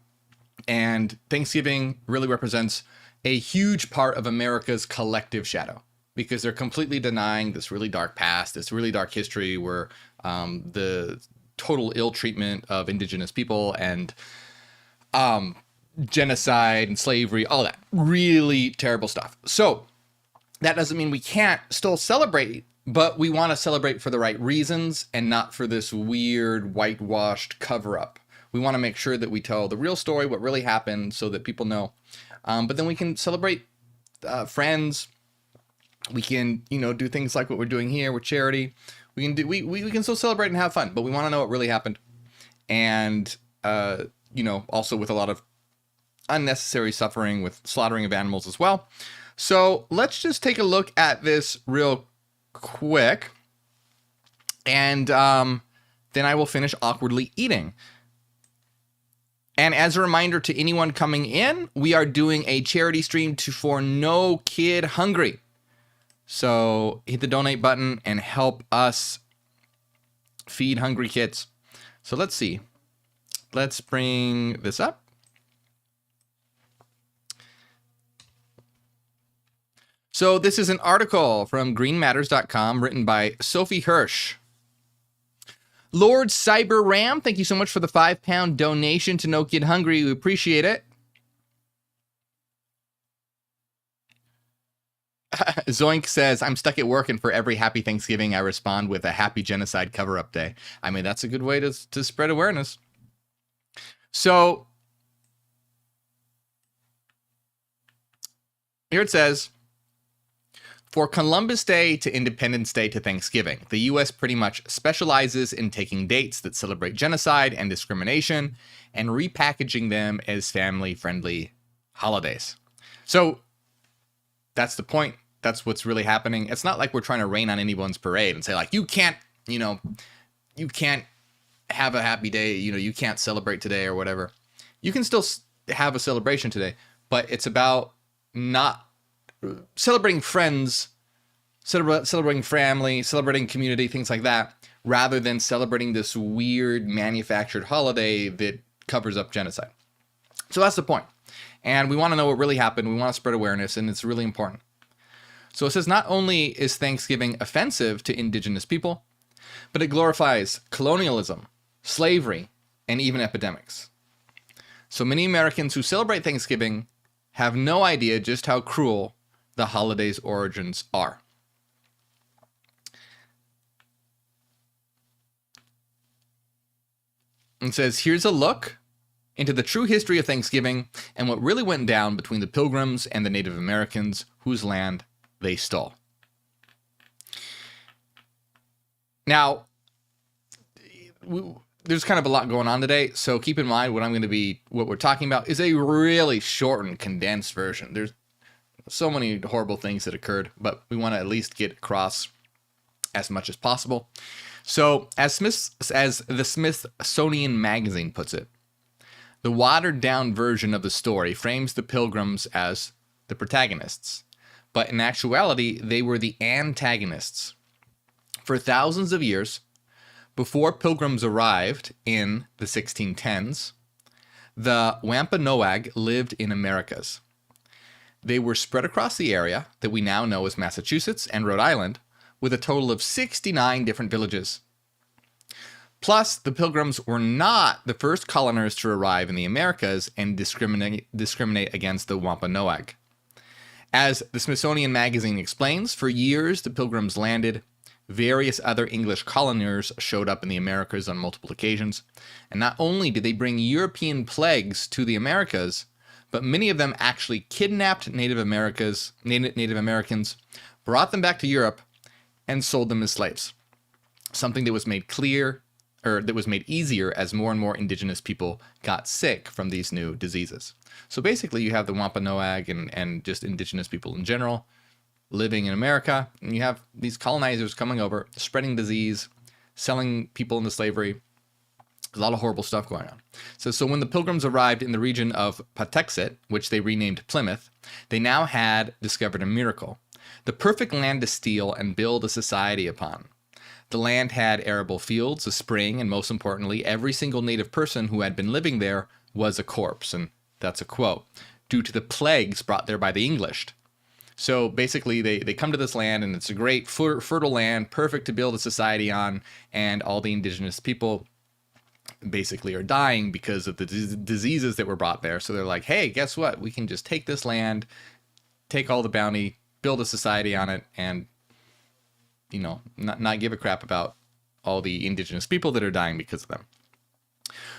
and Thanksgiving really represents a huge part of America's collective shadow because they're completely denying this really dark past, this really dark history where the total ill treatment of indigenous people and genocide and slavery, all that really terrible stuff. So that doesn't mean we can't still celebrate, but we want to celebrate for the right reasons and not for this weird whitewashed cover up. We want to make sure that we tell the real story, what really happened, so that people know. But then we can celebrate friends. We can, do things like what we're doing here with charity. We can still celebrate and have fun, but we want to know what really happened. And, also with a lot of unnecessary suffering with slaughtering of animals as well. So let's just take a look at this real quick. And then I will finish awkwardly eating. And as a reminder to anyone coming in, we are doing a charity stream for No Kid Hungry. So hit the donate button and help us feed hungry kids. So let's see. Let's bring this up. So this is an article from greenmatters.com written by Sophie Hirsch. Lord Cyber Ram, thank you so much for the £5 donation to No Kid Hungry. We appreciate it. Zoink says, I'm stuck at work, and for every happy Thanksgiving, I respond with a happy genocide cover-up day. I mean, that's a good way to spread awareness. So here it says, for Columbus Day to Independence Day to Thanksgiving, the U.S. pretty much specializes in taking dates that celebrate genocide and discrimination and repackaging them as family-friendly holidays. So that's the point. That's what's really happening. It's not like we're trying to rain on anyone's parade and say, like, you can't have a happy day, you can't celebrate today or whatever. You can still have a celebration today, but it's about not celebrating friends, celebrating family, celebrating community, things like that, rather than celebrating this weird manufactured holiday that covers up genocide. So that's the point. And we want to know what really happened. We want to spread awareness, and it's really important. So it says, not only is Thanksgiving offensive to indigenous people, but it glorifies colonialism, slavery, and even epidemics. So many Americans who celebrate Thanksgiving have no idea just how cruel the holiday's origins are. It says, here's a look into the true history of Thanksgiving and what really went down between the Pilgrims and the Native Americans whose land they stole. Now, there's kind of a lot going on today, so keep in mind what we're talking about is a really shortened, condensed version. There's so many horrible things that occurred, but we want to at least get across as much as possible. So, as the Smithsonian Magazine puts it, the watered-down version of the story frames the Pilgrims as the protagonists, but in actuality, they were the antagonists. For thousands of years, before Pilgrims arrived in the 1610s, the Wampanoag lived in Americas. They were spread across the area that we now know as Massachusetts and Rhode Island, with a total of 69 different villages. Plus, the Pilgrims were not the first coloners to arrive in the Americas and discriminate against the Wampanoag. As the Smithsonian Magazine explains, for years the Pilgrims landed. Various other English coloniers showed up in the Americas on multiple occasions, and not only did they bring European plagues to the Americas, but many of them actually kidnapped Native Americans, brought them back to Europe, and sold them as slaves. Something that was made easier as more and more indigenous people got sick from these new diseases. So basically you have the Wampanoag and just indigenous people in general living in America, and you have these colonizers coming over, spreading disease, selling people into slavery. There's a lot of horrible stuff going on. So when the Pilgrims arrived in the region of Patuxet, which they renamed Plymouth, they now had discovered a miracle: the perfect land to steal and build a society upon. The land had arable fields, a spring, and most importantly, every single native person who had been living there was a corpse. And that's a quote, due to the plagues brought there by the English. So basically, they come to this land, and it's a great fertile land, perfect to build a society on, and all the indigenous people basically are dying because of the diseases that were brought there. So they're like, hey, guess what? We can just take this land, take all the bounty, build a society on it, and not give a crap about all the indigenous people that are dying because of them.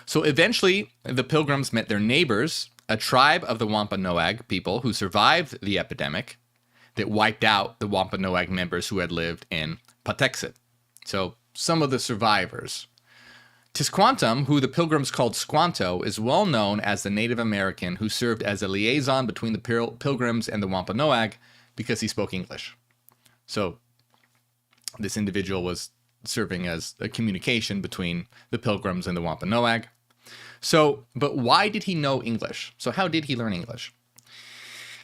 So eventually, the Pilgrims met their neighbors, a tribe of the Wampanoag people who survived the epidemic that wiped out the Wampanoag members who had lived in Patuxet. So some of the survivors. Tisquantum, who the Pilgrims called Squanto, is well known as the Native American who served as a liaison between the Pilgrims and the Wampanoag because he spoke English. So this individual was serving as a communication between the Pilgrims and the Wampanoag. So, but why did he know English? So how did he learn English?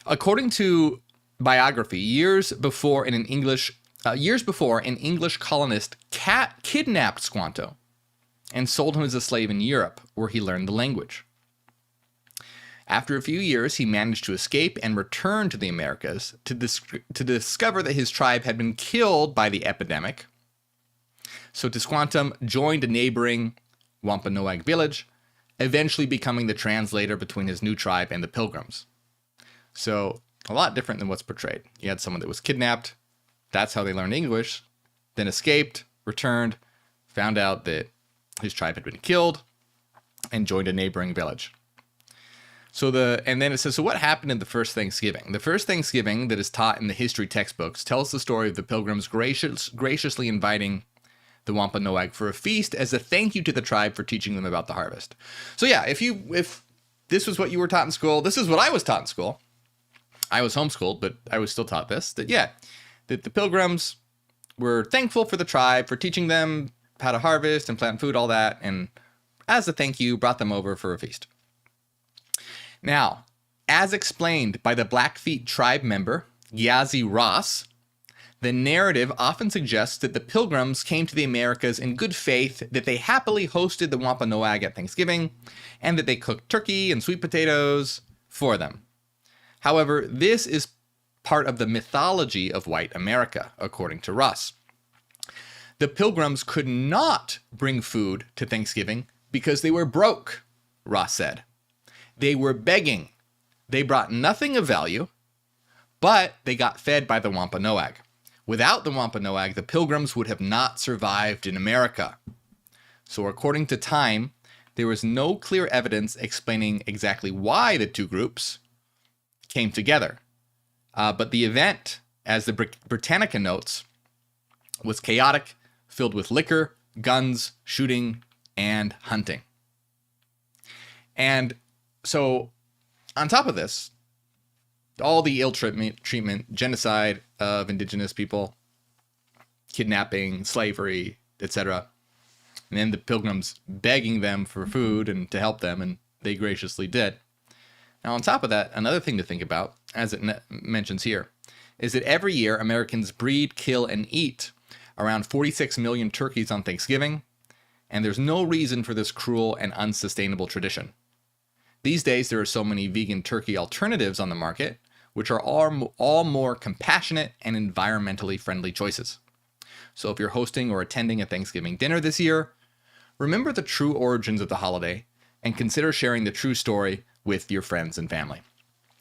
According to biography, years before an English colonist kidnapped Squanto and sold him as a slave in Europe, where he learned the language. After a few years, he managed to escape and return to the Americas to discover that his tribe had been killed by the epidemic. So Tisquantum joined a neighboring Wampanoag village, eventually becoming the translator between his new tribe and the Pilgrims. So a lot different than what's portrayed. You had someone that was kidnapped, that's how they learned English, then escaped, returned, found out that his tribe had been killed, and joined a neighboring village. And then it says, so what happened in the first Thanksgiving? The first Thanksgiving that is taught in the history textbooks tells the story of the Pilgrims graciously inviting the Wampanoag for a feast as a thank you to the tribe for teaching them about the harvest. So yeah, if this was what you were taught in school, this is what I was taught in school. I was homeschooled, but I was still taught this, that the Pilgrims were thankful for the tribe for teaching them how to harvest and plant food, all that, and as a thank you, brought them over for a feast. Now, as explained by the Blackfeet tribe member, Yazi Ross, the narrative often suggests that the Pilgrims came to the Americas in good faith, that they happily hosted the Wampanoag at Thanksgiving, and that they cooked turkey and sweet potatoes for them. However, this is part of the mythology of white America, according to Ross. The Pilgrims could not bring food to Thanksgiving because they were broke, Ross said. They were begging. They brought nothing of value, but they got fed by the Wampanoag. Without the Wampanoag, the Pilgrims would have not survived in America. So according to Time, there was no clear evidence explaining exactly why the two groups came together. But the event, as the Britannica notes, was chaotic, filled with liquor, guns, shooting, and hunting. And so, on top of this, all the ill treatment, genocide of indigenous people, kidnapping, slavery, etc. And then the Pilgrims begging them for food and to help them, and they graciously did. Now, on top of that, another thing to think about, as it mentions here, is that every year Americans breed, kill, and eat around 46 million turkeys on Thanksgiving, and there's no reason for this cruel and unsustainable tradition. These days, there are so many vegan turkey alternatives on the market, which are all more compassionate and environmentally friendly choices. So if you're hosting or attending a Thanksgiving dinner this year, remember the true origins of the holiday and consider sharing the true story with your friends and family.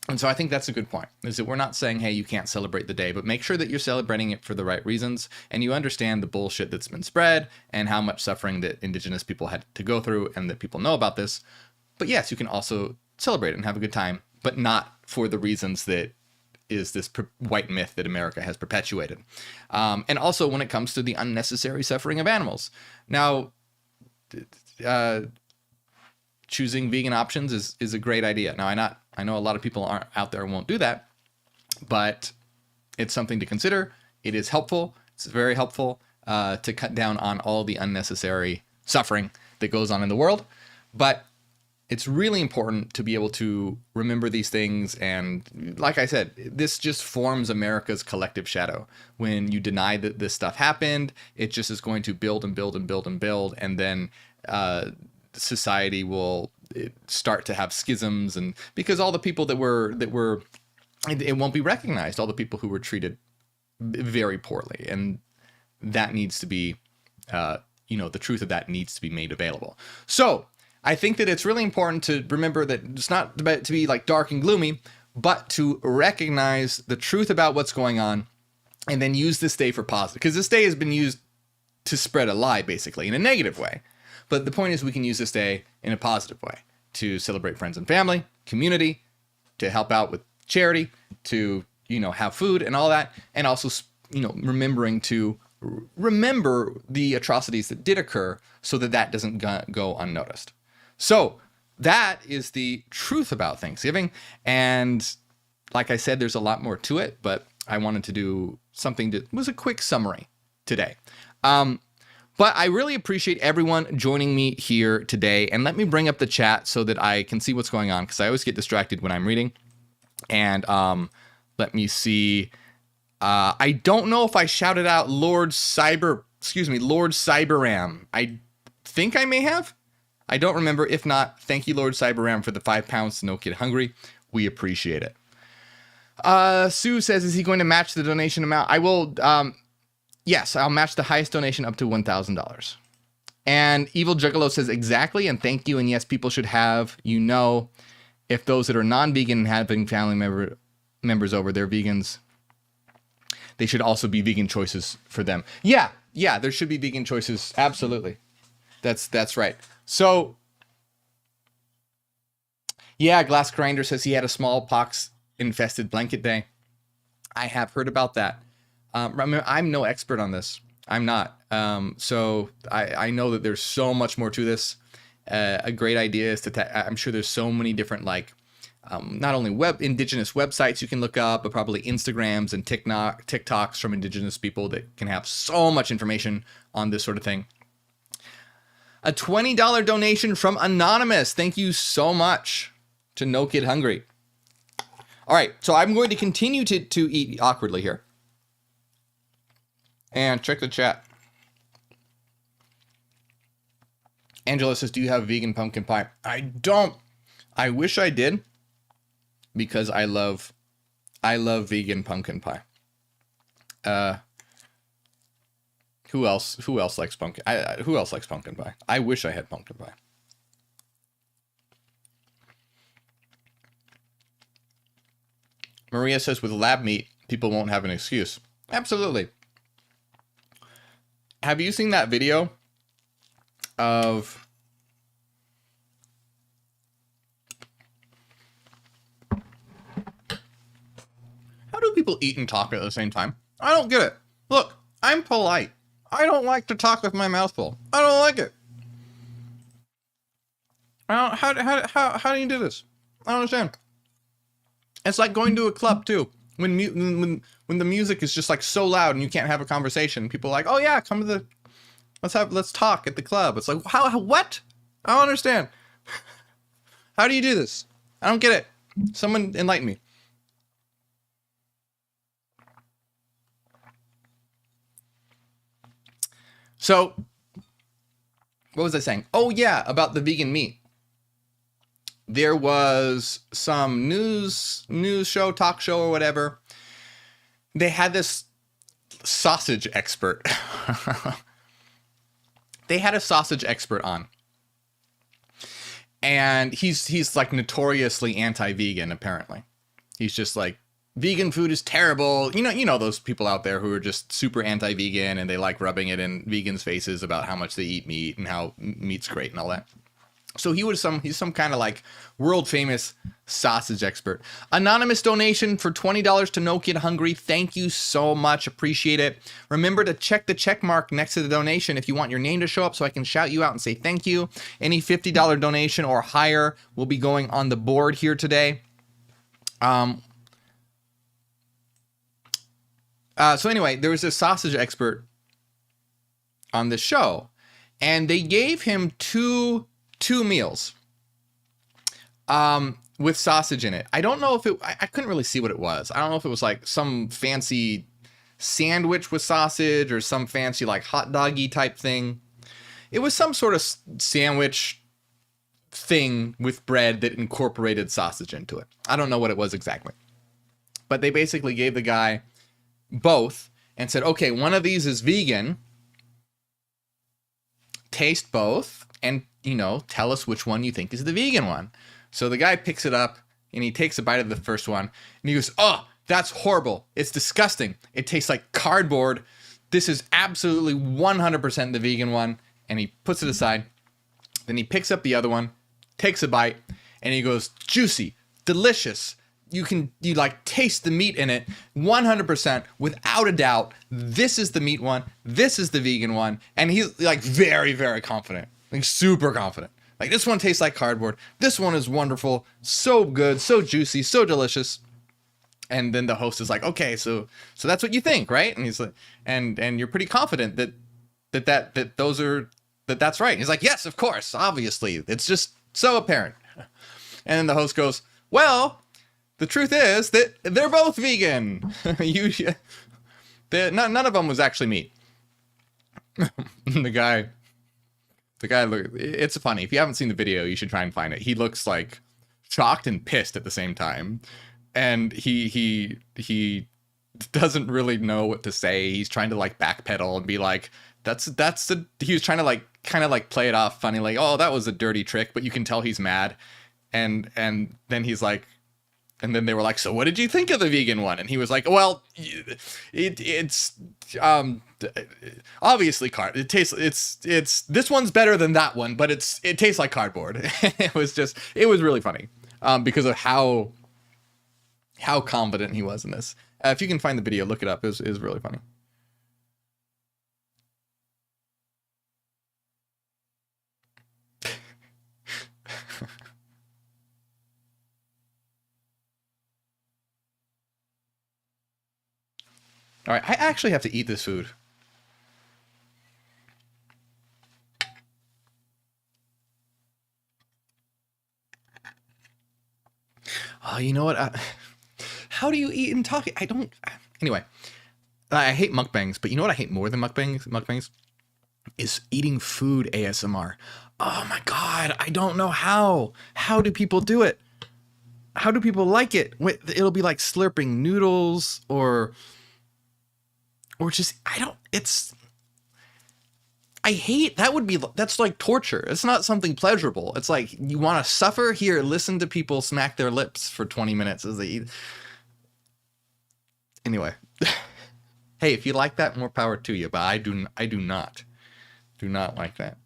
And so I think that's a good point, is that we're not saying, hey, you can't celebrate the day, but make sure that you're celebrating it for the right reasons and you understand the bullshit that's been spread and how much suffering that indigenous people had to go through and that people know about this. But yes, you can also celebrate it and have a good time but not for the reasons that is this white myth that America has perpetuated. And also when it comes to the unnecessary suffering of animals. Now, choosing vegan options is a great idea. Now, I know a lot of people aren't out there and won't do that, but it's something to consider. It is helpful. It's very helpful to cut down on all the unnecessary suffering that goes on in the world. But it's really important to be able to remember these things. And like I said, this just forms America's collective shadow. When you deny that this stuff happened, it just is going to build and build and build and build. And then society will start to have schisms, and because all the people that were it won't be recognized, all the people who were treated very poorly. And that needs to be, the truth of that needs to be made available. So I think that it's really important to remember that it's not about to be like dark and gloomy, but to recognize the truth about what's going on and then use this day for positive. Because this day has been used to spread a lie, basically, in a negative way. But the point is we can use this day in a positive way to celebrate friends and family, community, to help out with charity, to, have food and all that. And also, remembering to remember the atrocities that did occur so that doesn't go unnoticed. So that is the truth about Thanksgiving. And like I said, there's a lot more to it, but I wanted to do something that was a quick summary today. But I really appreciate everyone joining me here today. And let me bring up the chat so that I can see what's going on, because I always get distracted when I'm reading. And let me see. I don't know if I shouted out Lord Cyberram. I think I may have. I don't remember. If not, thank you, Lord Cyberram, for the £5 to No Kid Hungry. We appreciate it. Sue says, is he going to match the donation amount? I will. Yes, I'll match the highest donation up to $1,000. And Evil Juggalo says, exactly, and thank you. And yes, people should have, if those that are non-vegan and having family members over, they're vegans, they should also be vegan choices for them. Yeah, there should be vegan choices. Absolutely. That's right. So, yeah, Glass Grinder says he had a smallpox-infested blanket day. I have heard about that. I'm no expert on this. I'm not. So I know that there's so much more to this. A great idea is I'm sure there's so many different, not only indigenous websites you can look up, but probably Instagrams and TikToks from indigenous people that can have so much information on this sort of thing. A $20 donation from Anonymous. Thank you so much to No Kid Hungry. All right, so I'm going to continue to eat awkwardly here. And check the chat. Angela says, do you have vegan pumpkin pie? I don't. I wish I did, because I love vegan pumpkin pie. Who else likes pumpkin? Who else likes pumpkin pie? I wish I had pumpkin pie. Maria says, with lab meat, people won't have an excuse. Absolutely. Have you seen that video of how do people eat and talk at the same time? I don't get it. Look, I'm polite. I don't like to talk with my mouth full. I don't like it. How do you do this? I don't understand. It's like going to a club too. When the music is just like so loud and you can't have a conversation, people are like, oh yeah, come to let's talk at the club. It's like, what? I don't understand. How do you do this? I don't get it. Someone enlighten me. So, what was I saying? Oh yeah, about the vegan meat. There was some news show, talk show or whatever. They had this sausage expert. They had a sausage expert on. And he's like notoriously anti-vegan, apparently. He's just like, vegan food is terrible. You know those people out there who are just super anti-vegan and they like rubbing it in vegans' faces about how much they eat meat and how meat's great and all that. So he's some kind of like world famous sausage expert. Anonymous donation for $20 to No Kid Hungry. Thank you so much. Appreciate it. Remember to check the check mark next to the donation if you want your name to show up so I can shout you out and say thank you. Any $50 donation or higher will be going on the board here today. So anyway, there was a sausage expert on this show, and they gave him two meals with sausage in it. I don't know if I couldn't really see what it was. I don't know if it was like some fancy sandwich with sausage or some fancy like hot doggy type thing. It was some sort of sandwich thing with bread that incorporated sausage into it. I don't know what it was exactly. But they basically gave the guy both and said, okay, one of these is vegan. Taste both and, tell us which one you think is the vegan one. So the guy picks it up and he takes a bite of the first one and he goes, oh, that's horrible. It's disgusting. It tastes like cardboard. This is absolutely 100% the vegan one. And he puts it aside. Then he picks up the other one, takes a bite, and he goes, juicy, delicious. You like taste the meat in it 100% without a doubt. This is the meat one. This is the vegan one. And he's like very, very confident, like super confident. Like this one tastes like cardboard. This one is wonderful. So good, so juicy, so delicious. And then the host is like, okay, so that's what you think, right? And he's like, and you're pretty confident that's right. And he's like, yes, of course, obviously. It's just so apparent. And then the host goes, well, the truth is that they're both vegan. None of them was actually meat. The guy, it's funny. If you haven't seen the video, you should try and find it. He looks like shocked and pissed at the same time. And he doesn't really know what to say. He's trying to like backpedal and be like, he was trying to like kind of like play it off funny, like, oh, that was a dirty trick, but you can tell he's mad. And then he's like, and then they were like, so what did you think of the vegan one? And he was like, well, it's obviously it's this one's better than that one, but it tastes like cardboard. It was really funny because of how confident he was in this. If you can find the video, look it up. It was really funny. All right, I actually have to eat this food. Oh, you know what? How do you eat and talk? Anyway, I hate mukbangs, but you know what I hate more than mukbangs? Is eating food ASMR. Oh my God, I don't know how. How do people do it? How do people like it? It'll be like slurping noodles or just, that's like torture. It's not something pleasurable. It's like, you want to suffer? Here, listen to people smack their lips for 20 minutes as they eat. Anyway, hey, if you like that, more power to you, but I do not like that.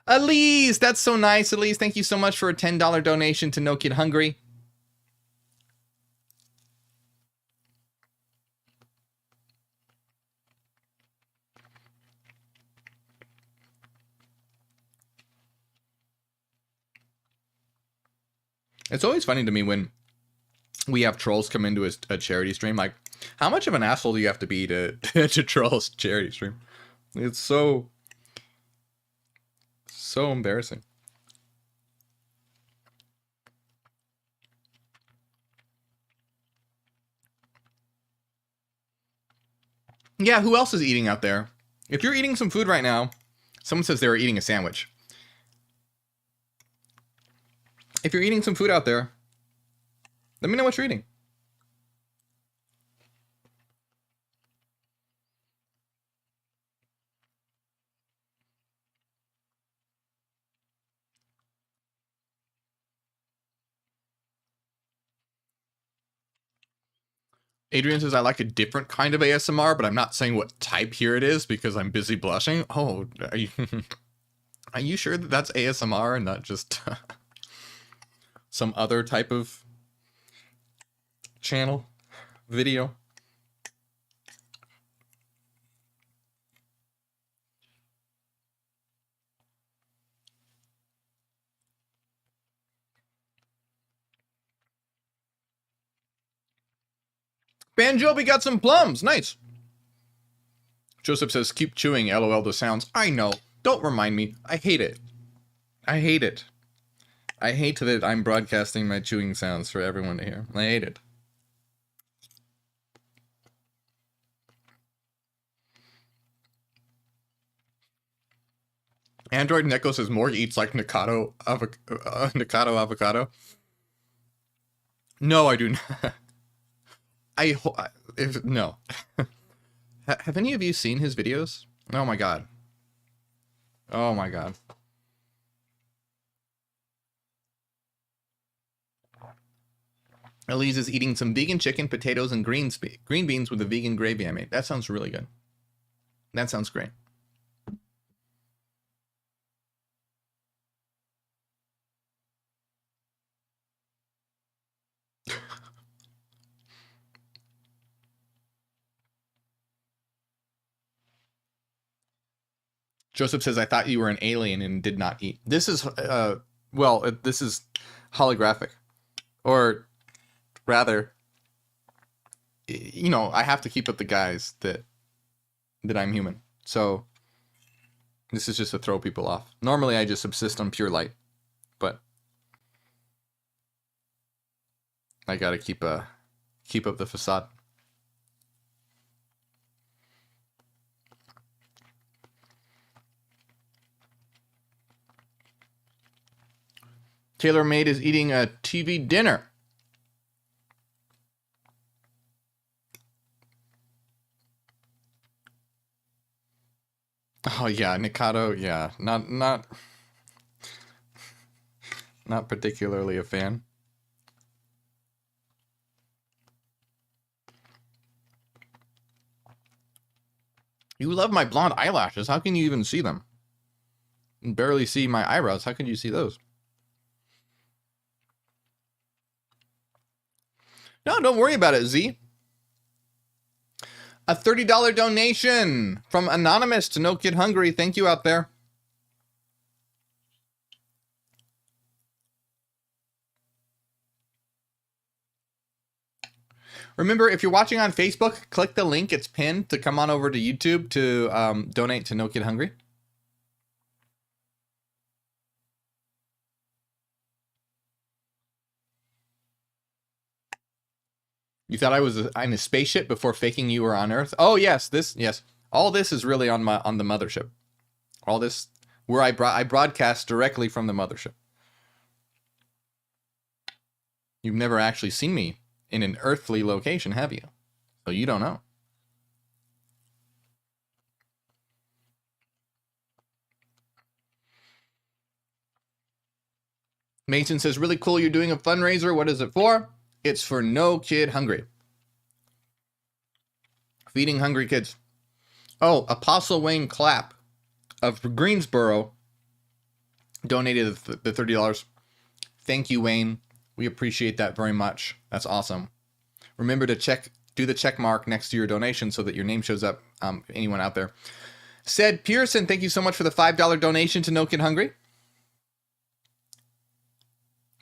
Elise, that's so nice. Elise, thank you so much for a $10 donation to No Kid Hungry. It's always funny to me when we have trolls come into a charity stream. Like, how much of an asshole do you have to be to troll a charity stream? It's so embarrassing. Yeah, who else is eating out there? If you're eating some food right now, someone says they were eating a sandwich. If you're eating some food out there, let me know what you're eating. Adrian says, I like a different kind of ASMR, but I'm not saying what type here it is because I'm busy blushing. Oh, Are you sure that that's ASMR and not just some other type of channel video? Banjobi got some plums. Nice. Joseph says, keep chewing, LOL the sounds. I know. Don't remind me. I hate it. I hate it. I hate that I'm broadcasting my chewing sounds for everyone to hear. I hate it. Android Neko says, Morgue eats like Nikado avocado. No, I do not. No. Have any of you seen his videos? Oh my god. Oh my god. Elise is eating some vegan chicken, potatoes, and green beans with a vegan gravy I made. That sounds really good. That sounds great. Joseph says, I thought you were an alien and did not eat. This is, this is holographic. Or rather, you know, I have to keep up the guise that I'm human. So this is just to throw people off. Normally I just subsist on pure light, but I gotta keep up the facade. TaylorMade is eating a TV dinner. Oh yeah, Nikado, yeah, not particularly a fan. You love my blonde eyelashes. How can you even see them? You can barely see my eyebrows. How can you see those? No, don't worry about it, Z. A $30 donation from Anonymous to No Kid Hungry. Thank you out there. Remember, if you're watching on Facebook, click the link. It's pinned to come on over to YouTube to donate to No Kid Hungry. You thought I was in a spaceship before faking you were on Earth? Oh yes, yes. All this is really on the mothership. All this where I broadcast directly from the mothership. You've never actually seen me in an earthly location, have you? So you don't know. Mason says, really cool you're doing a fundraiser. What is it for? It's for No Kid Hungry. Feeding hungry kids. Oh, Apostle Wayne Clapp of Greensboro donated the $30. Thank you, Wayne. We appreciate that very much. That's awesome. Remember to do the check mark next to your donation so that your name shows up. Anyone out there. Said Pearson, thank you so much for the $5 donation to No Kid Hungry.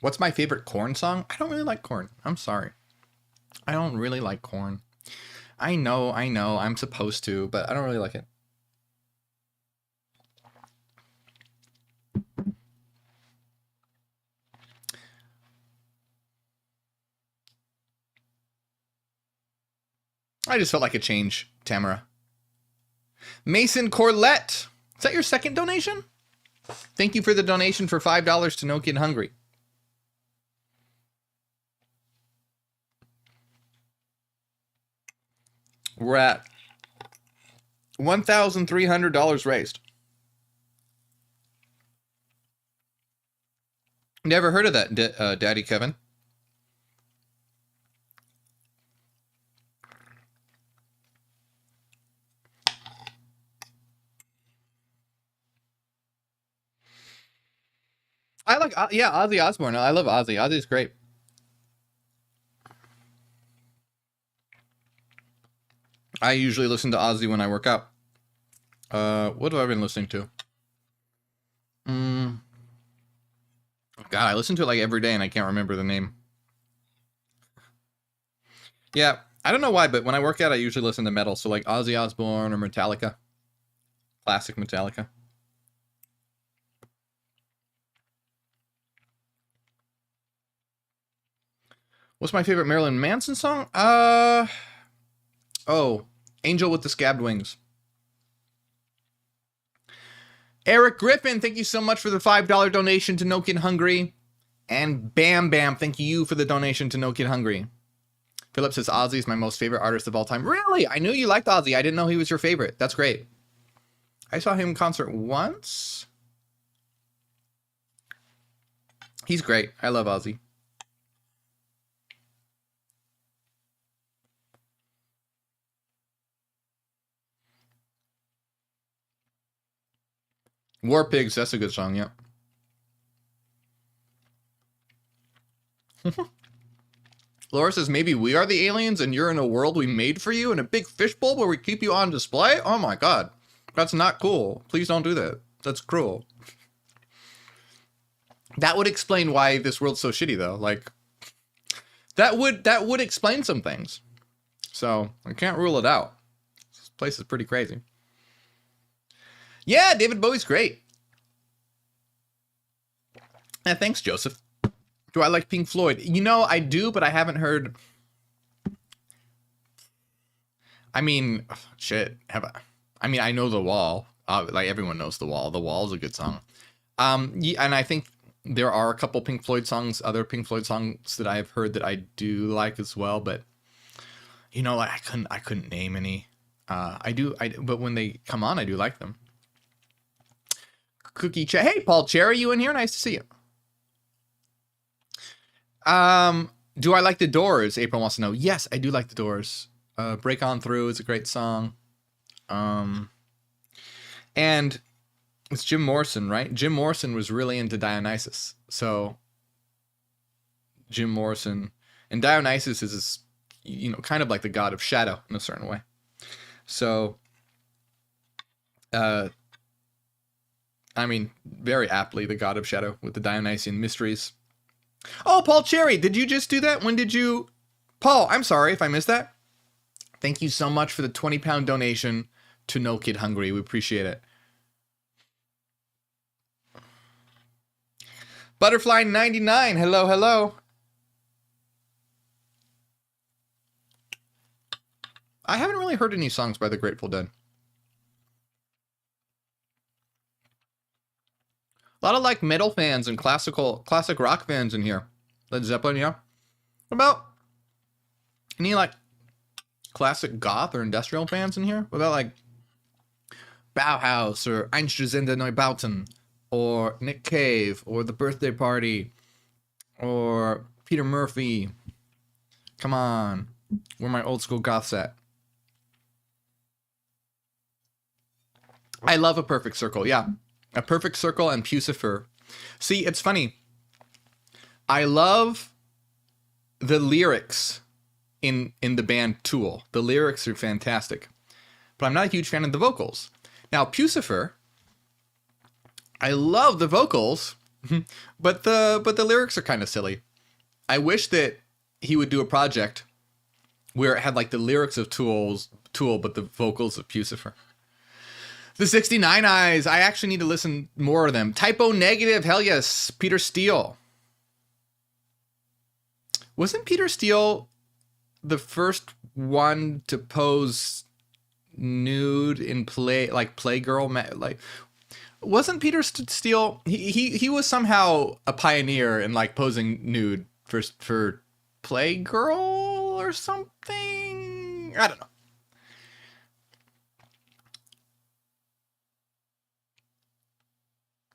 What's my favorite corn song? I don't really like corn. I'm sorry. I don't really like corn. I know. I'm supposed to, but I don't really like it. I just felt like a change, Tamara. Mason Corlett. Is that your second donation? Thank you for the donation for $5 to No Kid Hungry. We're at $1,300 raised. Never heard of that, Daddy Kevin. I like, yeah, Ozzy Osbourne. I love Ozzy. Ozzy's great. I usually listen to Ozzy when I work out. What have I been listening to? God, I listen to it like every day and I can't remember the name. Yeah, I don't know why, but when I work out, I usually listen to metal. So like Ozzy Osbourne or Metallica. Classic Metallica. What's my favorite Marilyn Manson song? Oh, Angel with the Scabbed Wings. Eric Griffin, thank you so much for the $5 donation to No Kid Hungry. And Bam Bam, thank you for the donation to No Kid Hungry. Philip says Ozzy is my most favorite artist of all time. Really? I knew you liked Ozzy. I didn't know he was your favorite. That's great. I saw him in concert once. He's great. I love Ozzy. War Pigs, that's a good song, yeah. Laura says, maybe we are the aliens and you're in a world we made for you in a big fishbowl where we keep you on display? Oh my god. That's not cool. Please don't do that. That's cruel. That would explain why this world's so shitty, though. Like, that would explain some things. So, I can't rule it out. This place is pretty crazy. Yeah, David Bowie's great. And thanks, Joseph. Do I like Pink Floyd? You know, I do, but I haven't heard... I mean, shit. I mean, I know The Wall. Like, everyone knows The Wall. The Wall is a good song. Yeah, and I think there are a couple Pink Floyd songs, other Pink Floyd songs that I've heard that I do like as well, but you know, I couldn't name any. But when they come on, I do like them. Cookie Chat. Hey, Paul Cherry, you in here? Nice to see you. Do I like the Doors? April wants to know. Yes, I do like the Doors. Break On Through is a great song. And it's Jim Morrison, right? Jim Morrison was really into Dionysus. So Jim Morrison and Dionysus is, you know, kind of like the god of shadow in a certain way. So, I mean, very aptly the god of shadow with the Dionysian mysteries. Oh, Paul Cherry, did you just do that? When did you... Paul, I'm sorry if I missed that. Thank you so much for the 20-pound donation to No Kid Hungry. We appreciate it. Butterfly 99, hello, hello. I haven't really heard any songs by the Grateful Dead. A lot of like metal fans and classic rock fans in here. Led Zeppelin, yeah. What about any like classic goth or industrial fans in here? What about like Bauhaus or Einstürzende Neubauten or Nick Cave or The Birthday Party or Peter Murphy? Come on, where my old school goths at? I love A Perfect Circle, yeah. A Perfect Circle and Pucifer. See, it's funny. I love the lyrics in the band Tool. The lyrics are fantastic. But I'm not a huge fan of the vocals. Now, Pucifer, I love the vocals, but the lyrics are kind of silly. I wish that he would do a project where it had like the lyrics of Tool, but the vocals of Pucifer. The 69 Eyes. I actually need to listen more of them. Typo Negative. Hell yes. Peter Steele. Wasn't Peter Steele the first one to pose nude in Playgirl? Like, wasn't Peter Steele? He was somehow a pioneer in like posing nude for Playgirl or something. I don't know.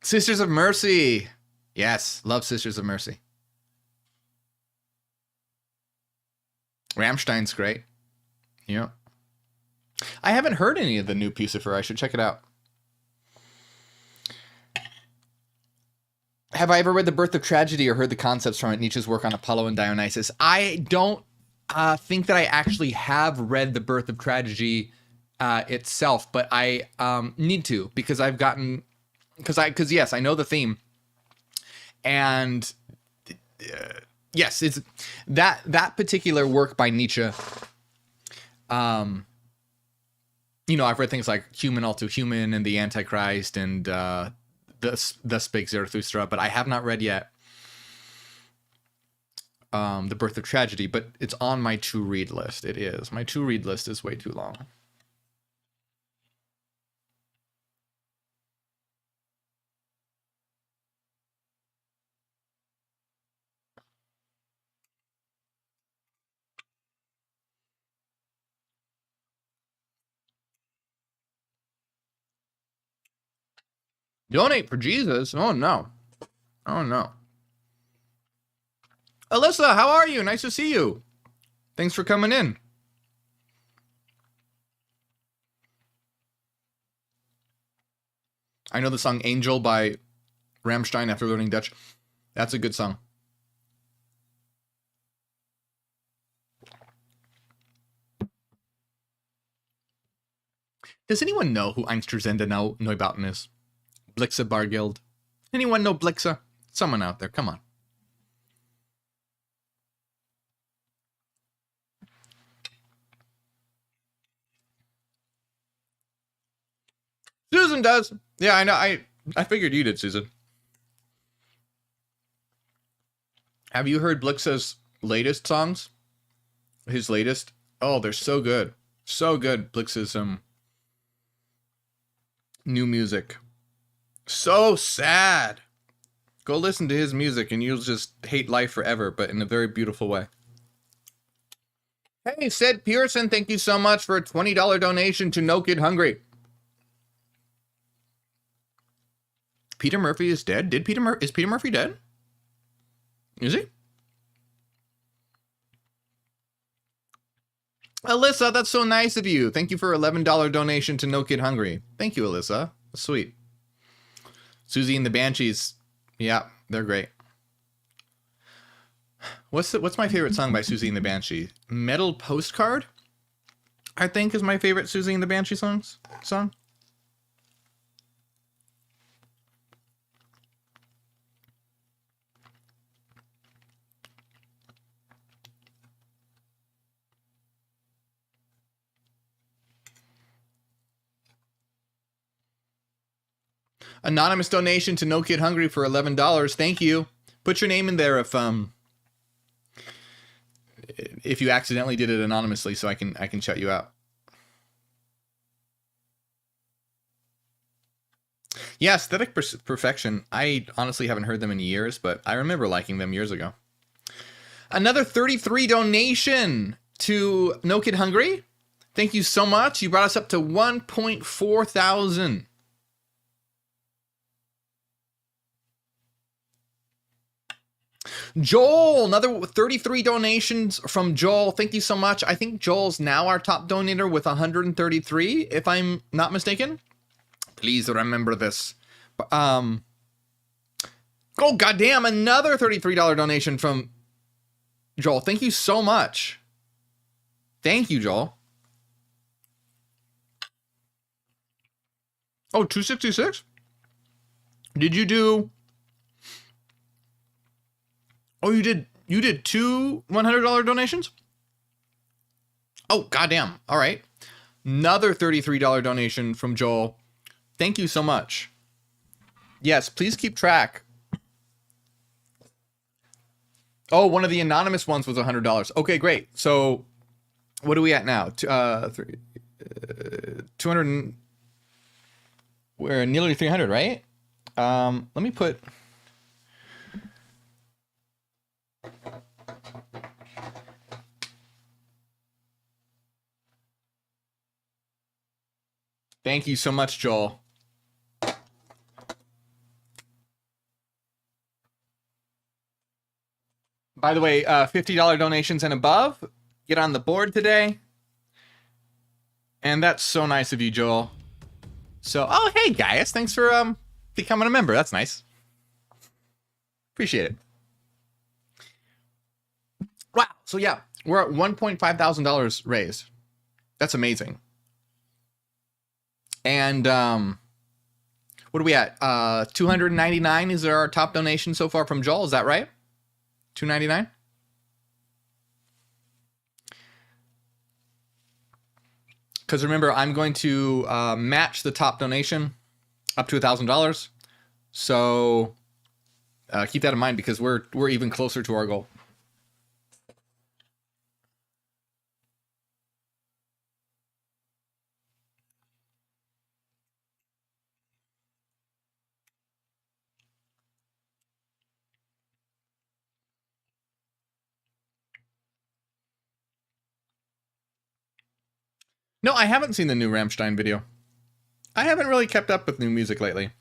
Sisters of Mercy. Yes, love Sisters of Mercy. Rammstein's great. Yeah. I haven't heard any of the new Pucifer. I should check it out. have I ever read The Birth of Tragedy or heard the concepts from it? Nietzsche's work on Apollo and Dionysus. I don't think that I actually have read The Birth of Tragedy itself, but I need to, because I've gotten, because yes, I know the theme, and yes, it's that particular work by Nietzsche. You know, I've read things like Human All Too Human and The Antichrist and Thus Spake Zarathustra, but I have not read yet The Birth of Tragedy, but it's on my to-read list. It is. My to-read list is way too long. Donate for Jesus? Oh, no. Oh, no. Alyssa, how are you? Nice to see you. Thanks for coming in. I know the song Angel by Rammstein after learning Dutch. That's a good song. Does anyone know who Einsterzende Neubauten is? Blixa Bargeld. Anyone know Blixa? Someone out there, come on. Susan does. Yeah, I know. I figured you did, Susan. Have you heard Blixa's latest songs? His latest? Oh, they're so good. So good, Blixa's new music. So sad. Go listen to his music and you'll just hate life forever, but in a very beautiful way. Hey, Sid Pearson, thank you so much for a $20 donation to No Kid Hungry. Peter Murphy is dead? Is Peter Murphy dead? Is he? Alyssa, that's so nice of you. Thank you for $11 donation to No Kid Hungry. Thank you, Alyssa. That's sweet. Susie and the Banshees. Yeah, they're great. What's my favorite song by Susie and the Banshee? Metal Postcard, I think, is my favorite Susie and the Banshee song. Anonymous donation to No Kid Hungry for $11. Thank you. Put your name in there if you accidentally did it anonymously, so I can shut you out. Yeah, Aesthetic Perfection. I honestly haven't heard them in years, but I remember liking them years ago. Another 33 donation to No Kid Hungry. Thank you so much. You brought us up to 1.4 thousand. Joel, another 33 donations from Joel. Thank you so much. I think Joel's now our top donator with 133, if I'm not mistaken. Please remember this. Oh, goddamn, another $33 donation from Joel. Thank you so much. Thank you, Joel. Oh, 266? Did you do... Oh, you did two $100 donations? Oh, goddamn. All right. Another $33 donation from Joel. Thank you so much. Yes, please keep track. Oh, one of the anonymous ones was $100. Okay, great. So what are we at now? 200. We're nearly 300, right? Let me put... Thank you so much, Joel. By the way, $50 donations and above, get on the board today. And that's so nice of you, Joel. So, oh, hey, Gaius, thanks for becoming a member. That's nice. Appreciate it. Wow. So yeah, we're at $1.5 thousand raised. That's amazing. And what are we at? 299 is our top donation so far from Joel. Is that right? 299. Because remember, I'm going to match the top donation up to $1,000. So keep that in mind because we're even closer to our goal. No, I haven't seen the new Rammstein video. I haven't really kept up with new music lately.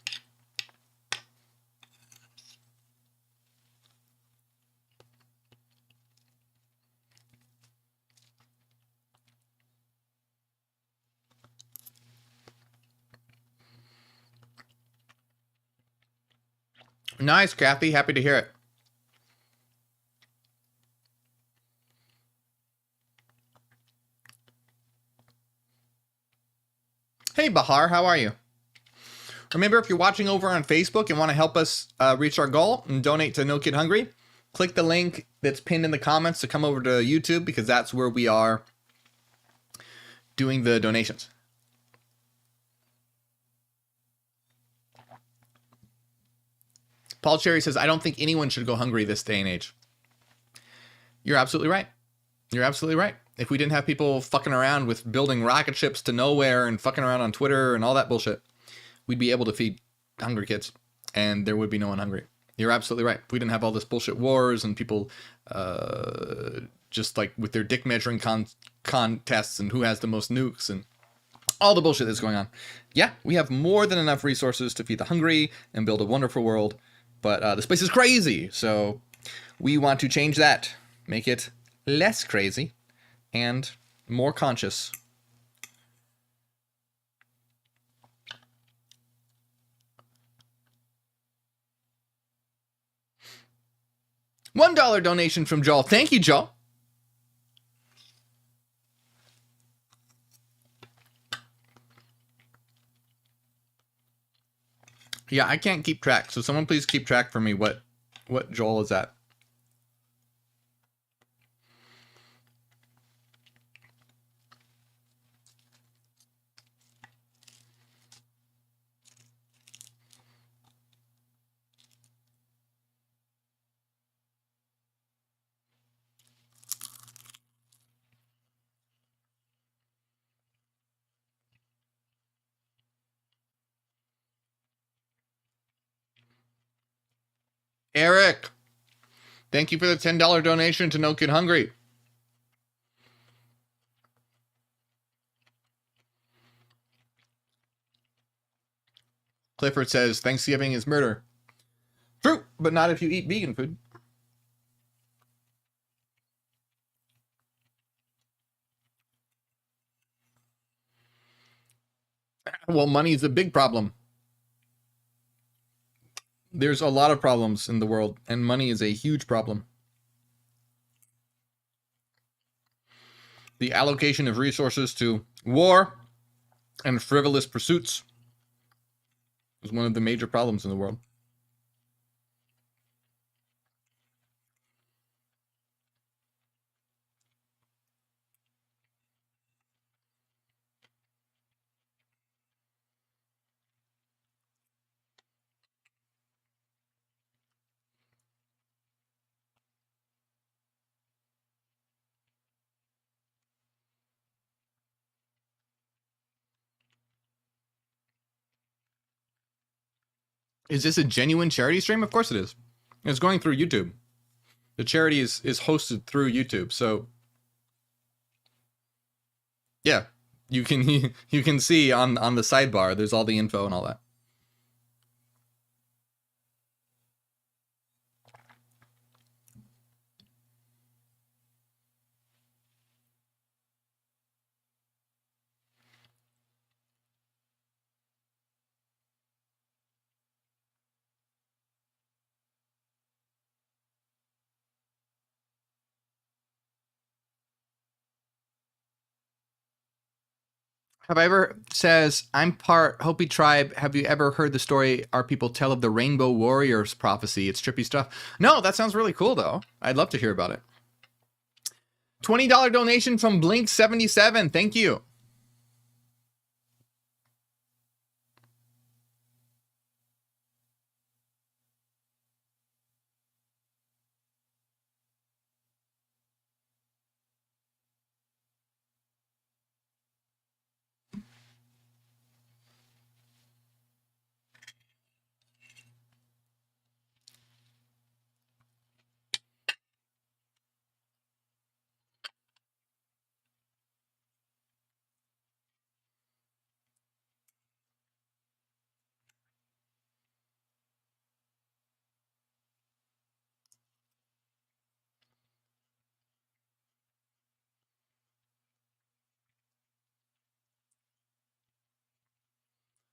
Nice, Kathy. Happy to hear it. Hey, Bahar, how are you? Remember, if you're watching over on Facebook and want to help us reach our goal and donate to No Kid Hungry, click the link that's pinned in the comments to come over to YouTube because that's where we are doing the donations. Paul Cherry says, I don't think anyone should go hungry this day and age. You're absolutely right. You're absolutely right. If we didn't have people fucking around with building rocket ships to nowhere and fucking around on Twitter and all that bullshit, we'd be able to feed hungry kids and there would be no one hungry. You're absolutely right. If we didn't have all this bullshit wars and people just like with their dick measuring contests and who has the most nukes and all the bullshit that's going on. Yeah, we have more than enough resources to feed the hungry and build a wonderful world. But this place is crazy. So we want to change that. Make it less crazy and more conscious. $1 donation from Joel. Thank you, Joel. Yeah, I can't keep track. So someone please keep track for me what Joel is at. Eric, thank you for the $10 donation to No Kid Hungry. Clifford says Thanksgiving is murder. True, but not if you eat vegan food. Well, money is a big problem. There's a lot of problems in the world, and money is a huge problem. The allocation of resources to war and frivolous pursuits is one of the major problems in the world. Is this a genuine charity stream? Of course it is. It's going through YouTube. The charity is hosted through YouTube. So yeah, you can you can see on the sidebar there's all the info and all that. Have I ever, says, I'm part Hopi tribe. Have you ever heard the story our people tell of the Rainbow Warriors prophecy? It's trippy stuff. No, that sounds really cool, though. I'd love to hear about it. $20 donation from Blink77. Thank you.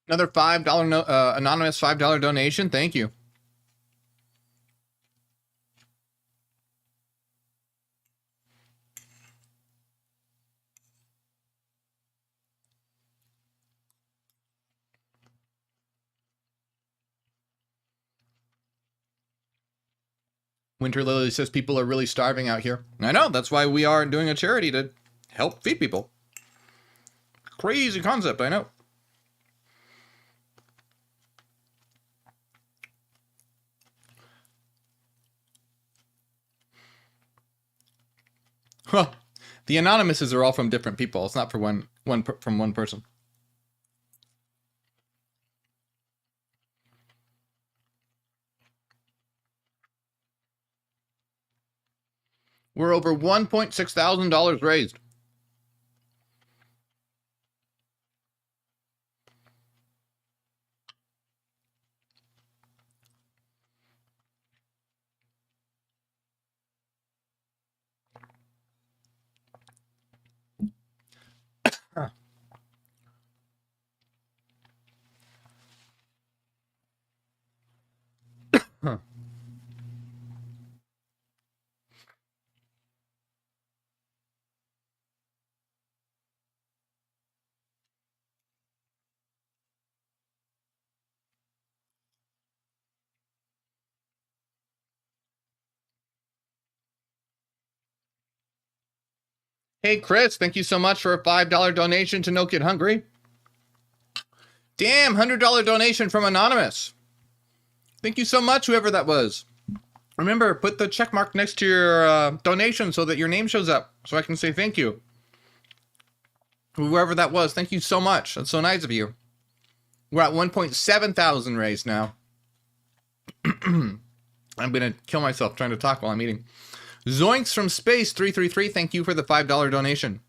Another $5 anonymous $5 donation. Thank you. Winter Lily says people are really starving out here. I know. That's why we are doing a charity to help feed people. Crazy concept, I know. Well, the anonymouses are all from different people. It's not for from one person. We're over $1.6 thousand raised. Huh. Hey, Chris, thank you so much for a $5 donation to No Kid Hungry. Damn, $100 donation from Anonymous. Thank you so much, whoever that was. Remember, put the check mark next to your donation so that your name shows up, so I can say thank you. Whoever that was, thank you so much. That's so nice of you. We're at 1.7 thousand raised now. I'm going to kill myself trying to talk while I'm eating. Zoinks from Space 333, thank you for the $5 donation.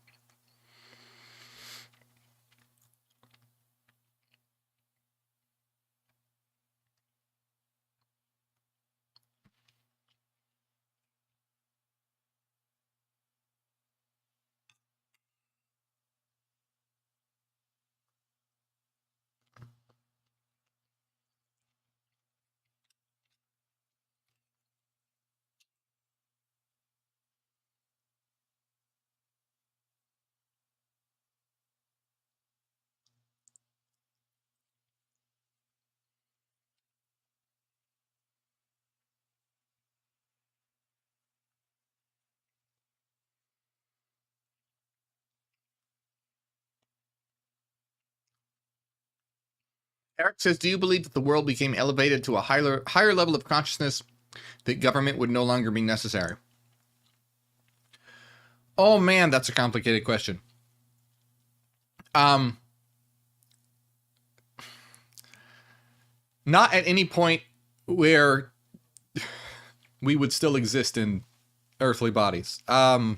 Eric says, do you believe that the world became elevated to a higher level of consciousness that government would no longer be necessary? Oh man, that's a complicated question. Not at any point where we would still exist in earthly bodies. Oh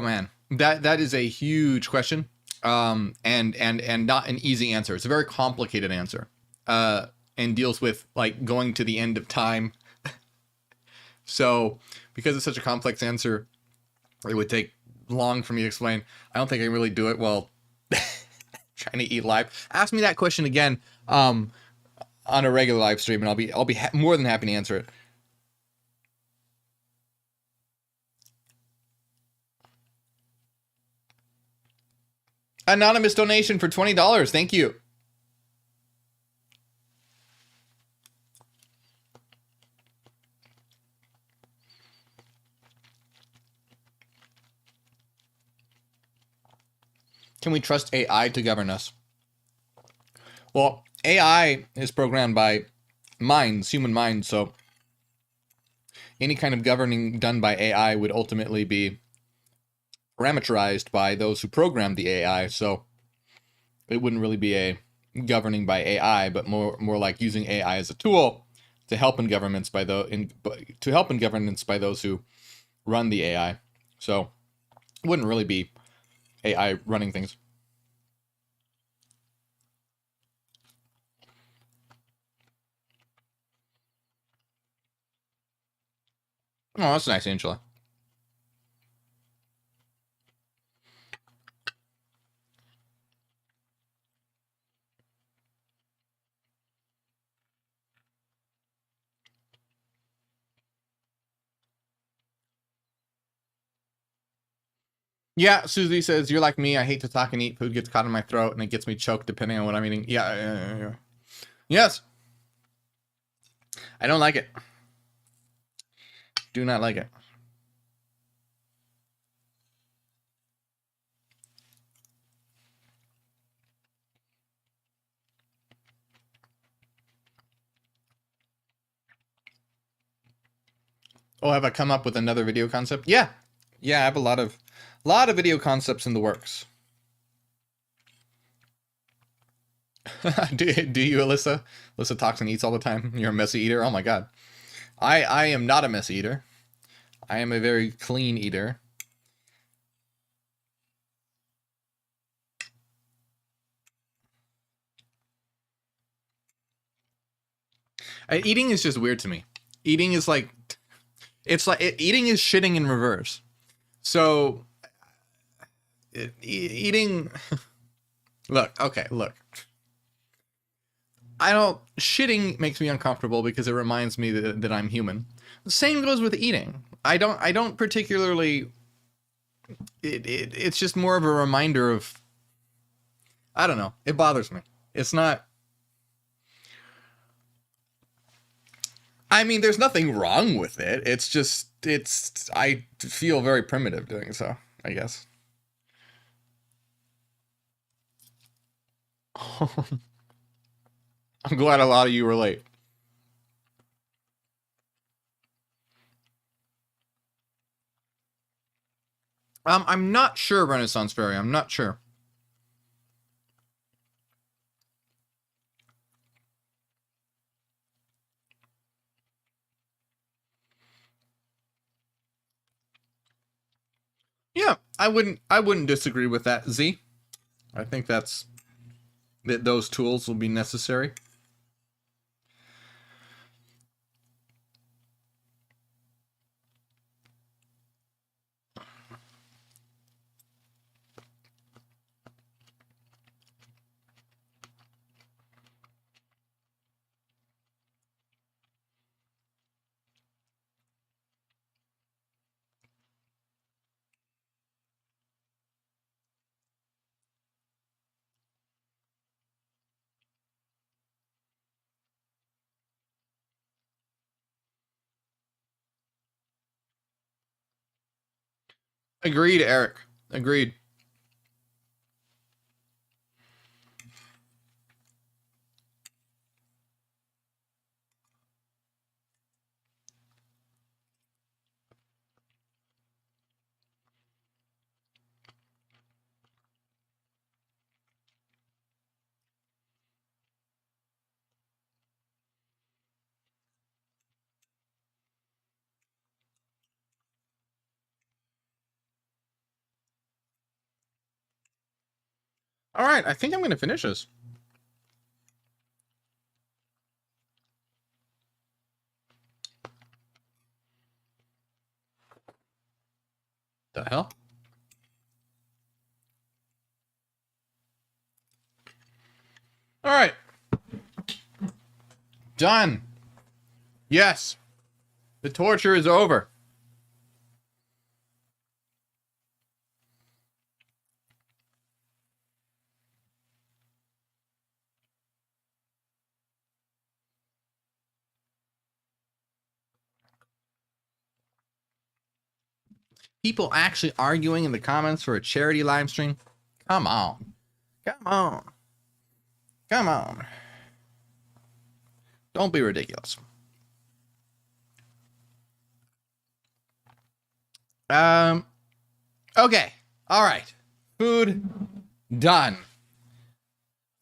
man, that is a huge question. And not an easy answer. It's a very complicated answer. And deals with like going to the end of time. So because it's such a complex answer, it would take long for me to explain. I don't think I can really do it while trying to eat live. Ask me that question again on a regular live stream, and I'll be more than happy to answer it. Anonymous donation for $20. Thank you. Can we trust AI to govern us? Well, AI is programmed by minds, human minds, so any kind of governing done by AI would ultimately be parameterized by those who programmed the AI, so it wouldn't really be a governing by AI, but more like using AI as a tool to help in governments by governance by those who run the AI. So it wouldn't really be AI running things. Oh, that's nice, Angela. Yeah, Susie says, you're like me. I hate to talk and eat. Food gets caught in my throat and it gets me choked depending on what I'm eating. Yeah. Yes. I don't like it. Do not like it. Oh, have I come up with another video concept? Yeah. Yeah, I have a lot of video concepts in the works. do you, Alyssa? Alyssa talks and eats all the time. You're a messy eater? Oh my god. I am not a messy eater. I am a very clean eater. Eating is just weird to me. Eating is like, eating is shitting in reverse. So eating look, shitting makes me uncomfortable because it reminds me that I'm human. The same goes with eating. I don't particularly, it's just more of a reminder of, I don't know, it bothers me. It's not, I mean, there's nothing wrong with it. It's just, I feel very primitive doing so, I guess. I'm glad a lot of you relate. I'm not sure, Renaissance Fairy. I'm not sure. Yeah, I wouldn't disagree with that, Z. I think that those tools will be necessary. Agreed, Eric. Agreed. All right, I think I'm going to finish this. The hell? All right. Done. Yes. The torture is over. People actually arguing in the comments for a charity live stream. Come on. Come on. Come on. Don't be ridiculous. Okay. All right. Food done.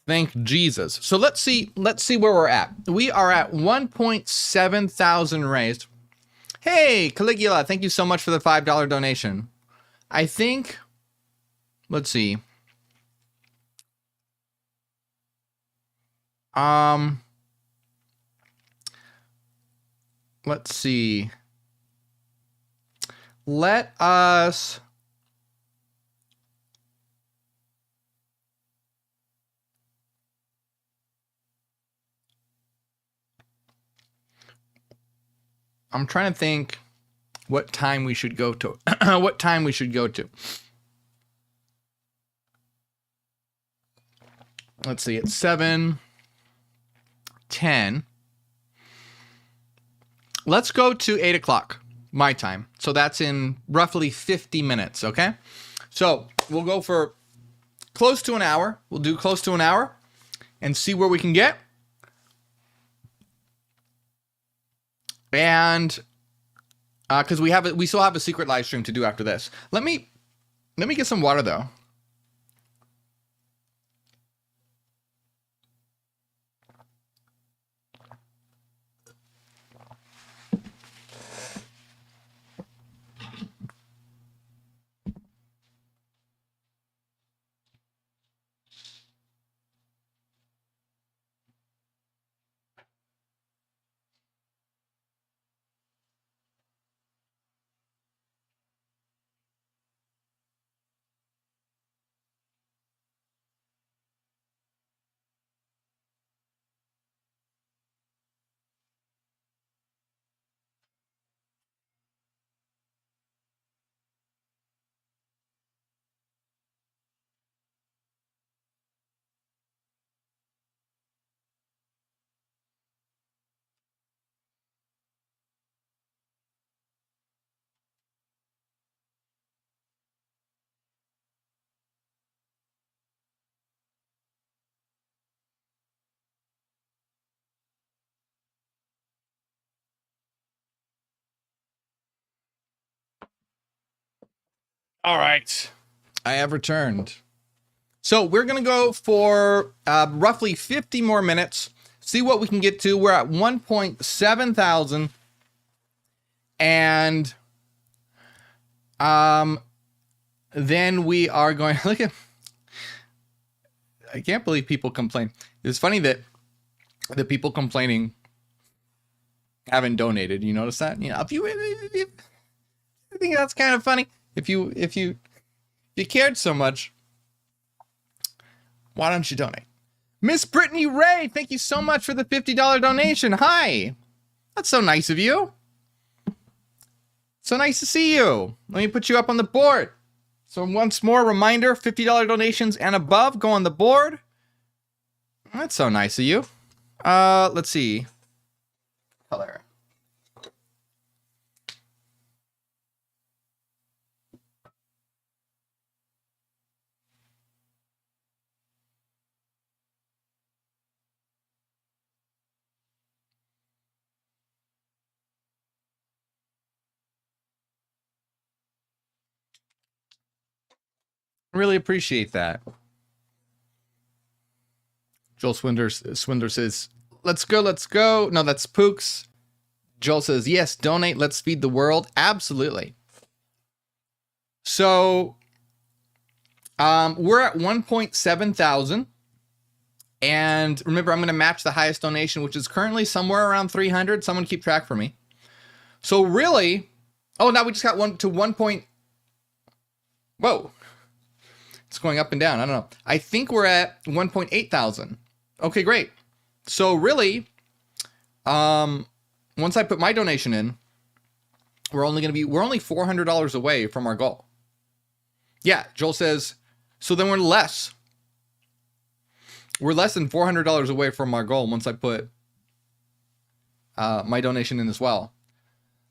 Thank Jesus. So let's see where we're at. We are at 1.7 thousand raised. Hey, Caligula, thank you so much for the $5 donation. I think, let's see. Let's see. Let us I'm trying to think what time we should go to. What time we should go to. Let's see, it's 7:10. Let's go to 8 o'clock, my time. So that's in roughly 50 minutes, okay? So we'll go for close to an hour. We'll do close to an hour and see where we can get. And because we still have a secret live stream to do after this. Let me get some water though. All right. I have returned. So we're going to go for roughly 50 more minutes. See what we can get to. We're at 1.7 thousand. And then we are going, look at, I can't believe people complain. It's funny that the people complaining haven't donated. You notice that? You know, if you I think that's kind of funny. If you cared so much, why don't you donate? Miss Brittany Ray, thank you so much for the $50 donation. Hi. That's so nice of you. So nice to see you. Let me put you up on the board. So once more, reminder, $50 donations and above go on the board. That's so nice of you. Let's see. Color. Really appreciate that. Joel Swindler says, let's go, let's go. No, that's Pooks. Joel says, yes, donate, let's feed the world. Absolutely. So we're at 1.7 thousand. And remember, I'm going to match the highest donation, which is currently somewhere around 300. Someone keep track for me. So really, oh, now we just got whoa. It's going up and down. I don't know. I think we're at 1.8 thousand. Okay, great. So really, once I put my donation in, we're only $400 away from our goal. Yeah, Joel says, so then we're less than $400 away from our goal once I put my donation in as well.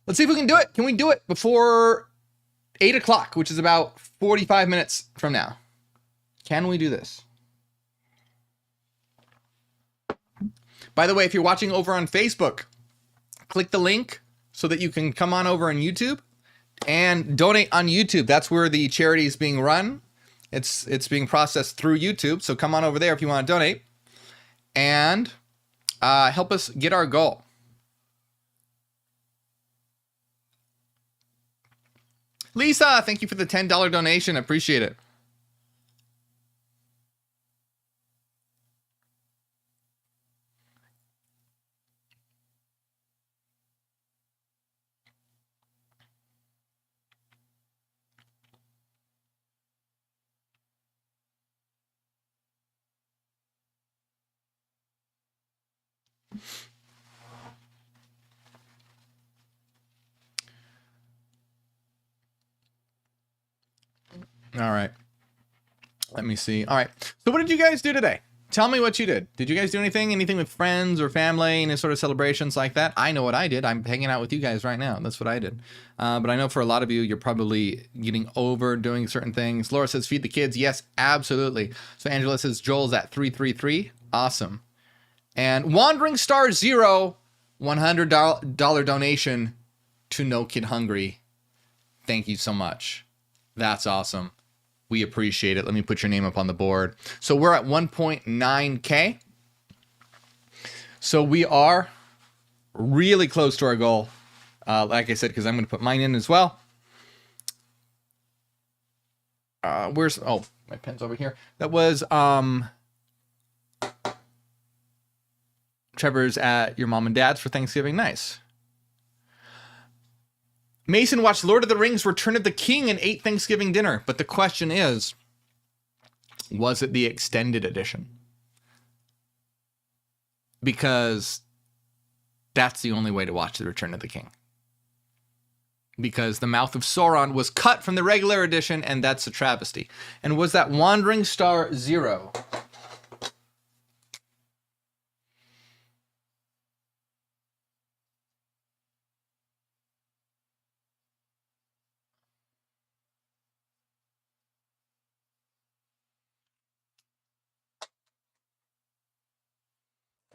Let's see if we can do it. Can we do it before 8 o'clock, which is about 45 minutes from now. Can we do this? By the way, if you're watching over on Facebook, click the link so that you can come on over on YouTube and donate on YouTube. That's where the charity is being run. It's being processed through YouTube. So come on over there if you want to donate and help us get our goal. Lisa, thank you for the $10 donation. Appreciate it. All right. Let me see. All right. So what did you guys do today? Tell me what you did. Did you guys do anything? Anything with friends or family? Any sort of celebrations like that? I know what I did. I'm hanging out with you guys right now. That's what I did. But I know for a lot of you, you're probably getting over doing certain things. Laura says, feed the kids. Yes, absolutely. So Angela says, Joel's at 333. Awesome. And Wandering Star Zero, $100 donation to No Kid Hungry. Thank you so much. That's awesome. We appreciate it. Let me put your name up on the board. So we're at 1.9K. So we are really close to our goal. Like I said, because I'm going to put mine in as well. Oh, my pen's over here. That was Trevor's at your mom and dad's for Thanksgiving. Nice. Mason watched Lord of the Rings Return of the King and ate Thanksgiving dinner. But the question is, was it the extended edition? Because that's the only way to watch the Return of the King. Because the Mouth of Sauron was cut from the regular edition, and that's a travesty. And was that Wandering Star Zero?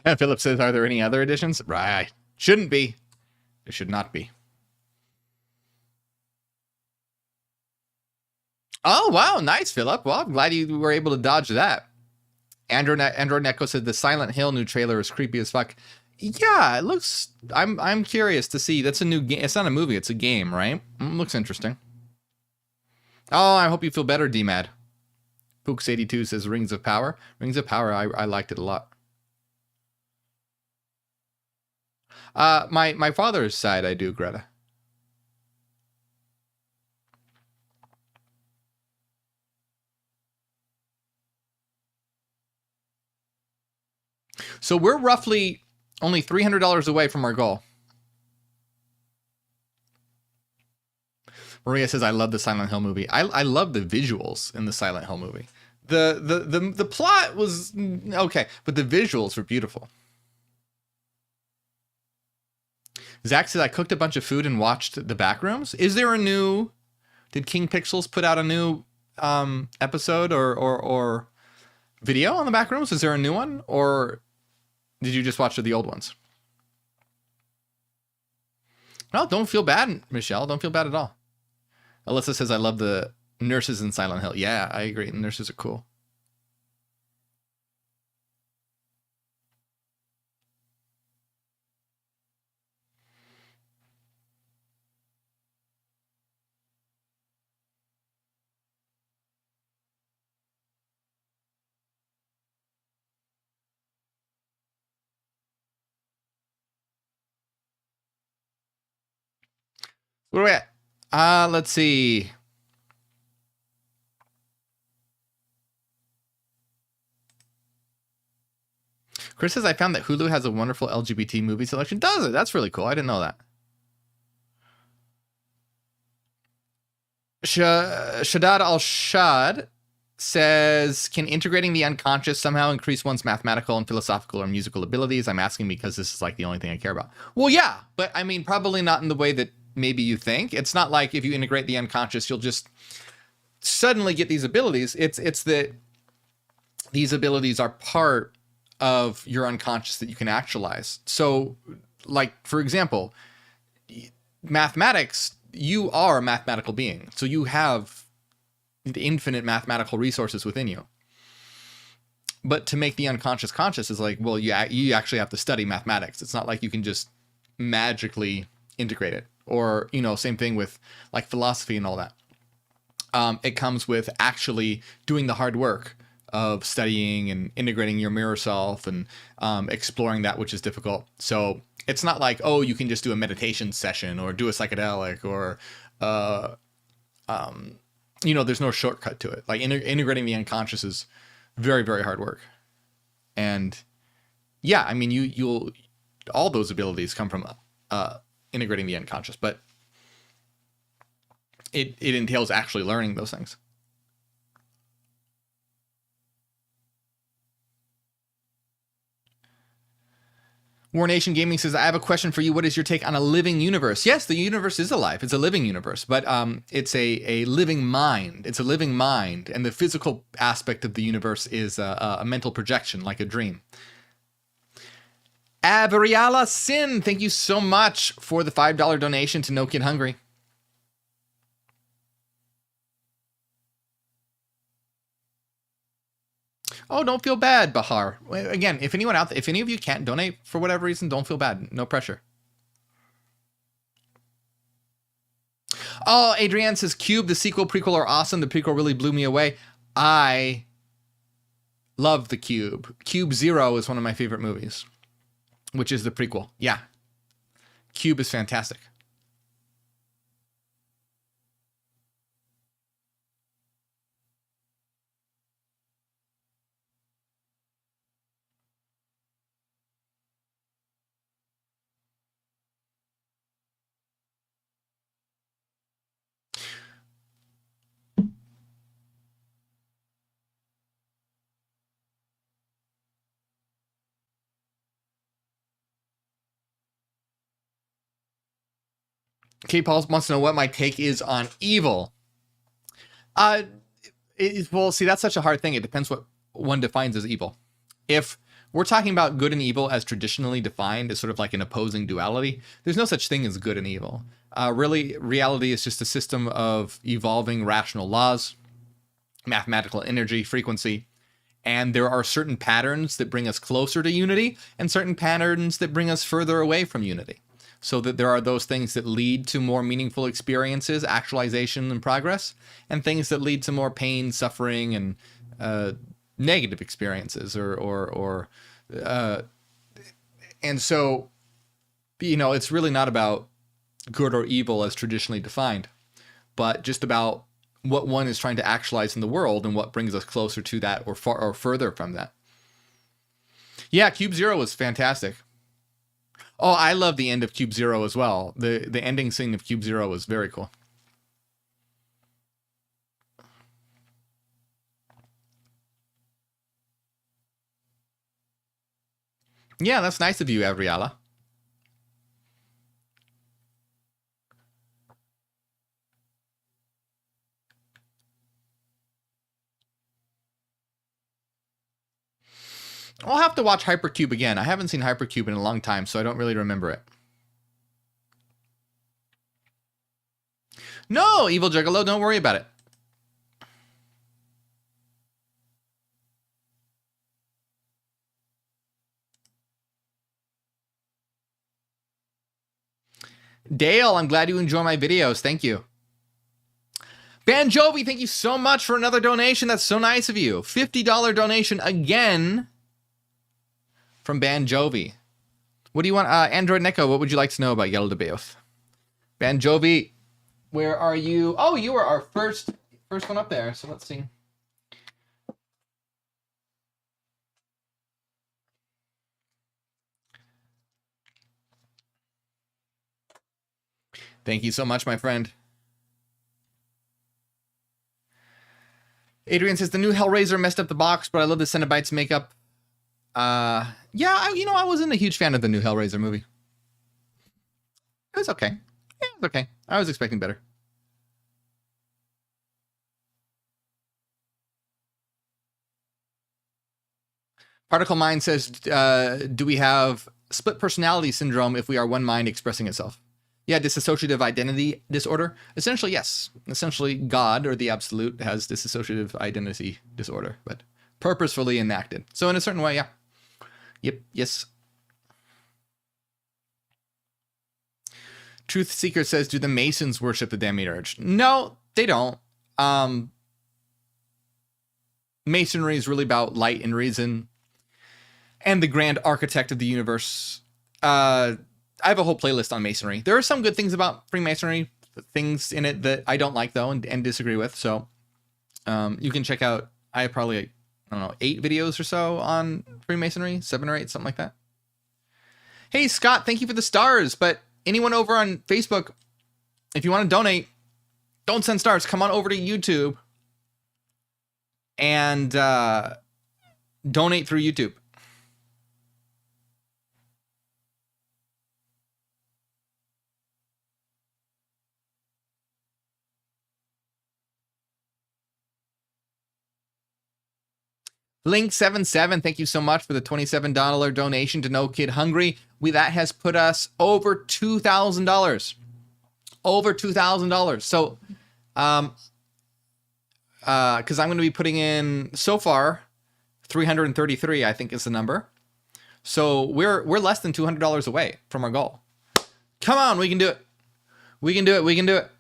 And Philip says, are there any other editions? Right. Shouldn't be. There should not be. Oh, wow. Nice, Philip. Well, I'm glad you were able to dodge that. Andrew Neko said the Silent Hill new trailer is creepy as fuck. Yeah, it looks... I'm curious to see. That's a new game. It's not a movie. It's a game, right? Looks interesting. Oh, I hope you feel better, DMAD. Pooks82 says Rings of Power. Rings of Power, I liked it a lot. My father's side, I do, Greta. So we're roughly only $300 away from our goal. Maria says, I love the Silent Hill movie. I love the visuals in the Silent Hill movie. The plot was okay, but the visuals were beautiful. Zach said, I cooked a bunch of food and watched the Backrooms. Is there a new... Did King Pixels put out a new episode or video on the Backrooms? Is there a new one? Or did you just watch the old ones? No, don't feel bad, Michelle. Don't feel bad at all. Alyssa says, I love the nurses in Silent Hill. Yeah, I agree. The nurses are cool. Where are we at? Let's see. Chris says, I found that Hulu has a wonderful LGBT movie selection. Does it? That's really cool. I didn't know that. Shadad Al-Shad says, can integrating the unconscious somehow increase one's mathematical and philosophical or musical abilities? I'm asking because this is like the only thing I care about. Well, yeah, but I mean, probably not in the way that maybe you think. It's not like if you integrate the unconscious, you'll just suddenly get these abilities. It's that these abilities are part of your unconscious that you can actualize. So, like, for example, mathematics, you are a mathematical being. So you have the infinite mathematical resources within you. But to make the unconscious conscious is like, well, you actually have to study mathematics. It's not like you can just magically integrate it. Or, you know, same thing with like philosophy and all that. It comes with actually doing the hard work of studying and integrating your mirror self and exploring that which is difficult. So it's not like, oh, you can just do a meditation session or do a psychedelic or, you know, there's no shortcut to it. Like integrating the unconscious is very, very hard work. And yeah, I mean, you'll all those abilities come from integrating the unconscious, but it entails actually learning those things. War Nation Gaming says, I have a question for you. What is your take on a living universe? Yes, the universe is alive. It's a living universe, but it's a living mind. It's a living mind. And the physical aspect of the universe is a mental projection, like a dream. Avariala Sin, thank you so much for the $5 donation to No Kid Hungry. Oh, don't feel bad, Bahar. Again, if anyone out there, if any of you can't donate for whatever reason, don't feel bad. No pressure. Oh, Adrienne says, Cube, the sequel, prequel are awesome. The prequel really blew me away. I love the Cube. Cube Zero is one of my favorite movies, which is the prequel. Yeah. Cube is fantastic. K. Paul wants to know what my take is on evil. Well, see, that's such a hard thing. It depends what one defines as evil. If we're talking about good and evil as traditionally defined as sort of like an opposing duality, there's no such thing as good and evil. Really, reality is just a system of evolving rational laws, mathematical energy, frequency, and there are certain patterns that bring us closer to unity and certain patterns that bring us further away from unity. So that there are those things that lead to more meaningful experiences, actualization, and progress, and things that lead to more pain, suffering, and negative experiences, and so, you know, it's really not about good or evil as traditionally defined, but just about what one is trying to actualize in the world and what brings us closer to that or far or further from that. Yeah, Cube Zero was fantastic. Oh, I love the end of Cube Zero as well. The ending scene of Cube Zero was very cool. Yeah, that's nice of you, Avriala. I'll have to watch Hypercube again. I haven't seen Hypercube in a long time, so I don't really remember it. No, Evil Juggalo, don't worry about it. Dale, I'm glad you enjoy my videos. Thank you. Banjovi, thank you so much for another donation. That's so nice of you. $50 donation again from Banjovi. What do you want? Android Neko, what would you like to know about Yellow de Beoth? Banjovi, where are you? Oh, you were our first one up there. So let's see. Thank you so much, my friend. Adrian says, the new Hellraiser messed up the box, but I love the Cenobites makeup. Yeah, I wasn't a huge fan of the new Hellraiser movie. It was okay. Yeah. Okay. I was expecting better. Particle Mind says, do we have split personality syndrome if we are one mind expressing itself? Yeah, dissociative identity disorder. Essentially, yes. Essentially, God or the Absolute has dissociative identity disorder, but purposefully enacted. So in a certain way, yeah. Yep, yes. Truth Seeker says, do the Masons worship the demiurge? No, they don't. Masonry is really about light and reason and the grand architect of the universe. I have a whole playlist on Masonry. There are some good things about Freemasonry, things in it that I don't like, though, and disagree with. So you can check out, I have probably, I don't know, 8 videos or so on Freemasonry, 7 or 8, something like that. Hey, Scott, thank you for the stars. But anyone over on Facebook, if you want to donate, don't send stars. Come on over to YouTube and donate through YouTube. Link77, thank you so much for the $27 donation to No Kid Hungry. That has put us over $2,000. Over $2,000. So, because I'm going to be putting in, so far, 333, I think is the number. So we're less than $200 away from our goal. Come on, we can do it. We can do it. We can do it.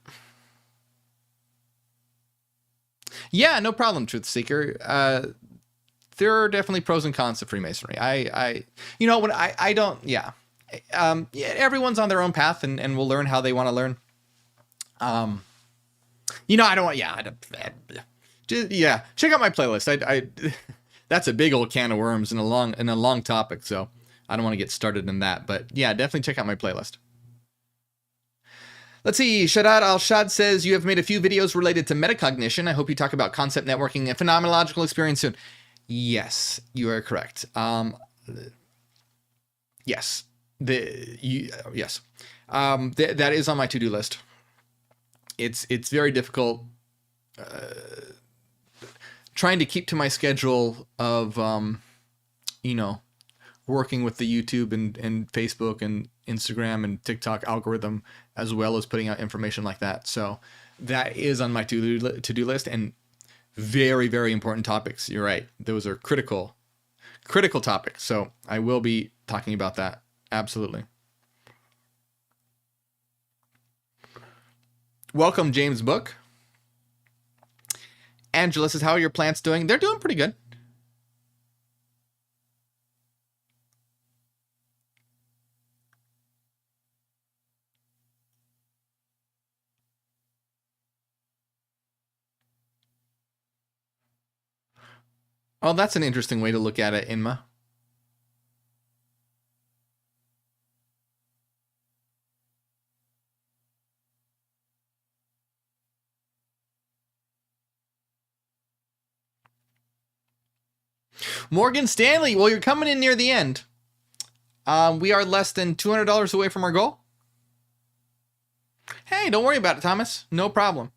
Yeah, no problem, Truth Seeker. There are definitely pros and cons to Freemasonry. You know, when I don't, yeah. Everyone's on their own path and will learn how they want to learn. You know, I don't want, yeah, check out my playlist. That's a big old can of worms and a long topic. So I don't want to get started in that, but yeah, definitely check out my playlist. Let's see. Shadad Al-Shad says, you have made a few videos related to metacognition. I hope you talk about concept networking and phenomenological experience soon. Yes, you are correct. Yes, yes, that is on my to-do list. It's very difficult trying to keep to my schedule of you know, working with the YouTube and Facebook and Instagram and TikTok algorithm, as well as putting out information like that. So that is on my to-do list, and very, very important topics. You're right. Those are critical topics. So I will be talking about that. Absolutely. Welcome, James Book. Angela says, how are your plants doing? They're doing pretty good. Oh, that's an interesting way to look at it, Inma. Morgan Stanley, well, you're coming in near the end. We are less than $200 away from our goal. Hey, don't worry about it, Thomas. No problem.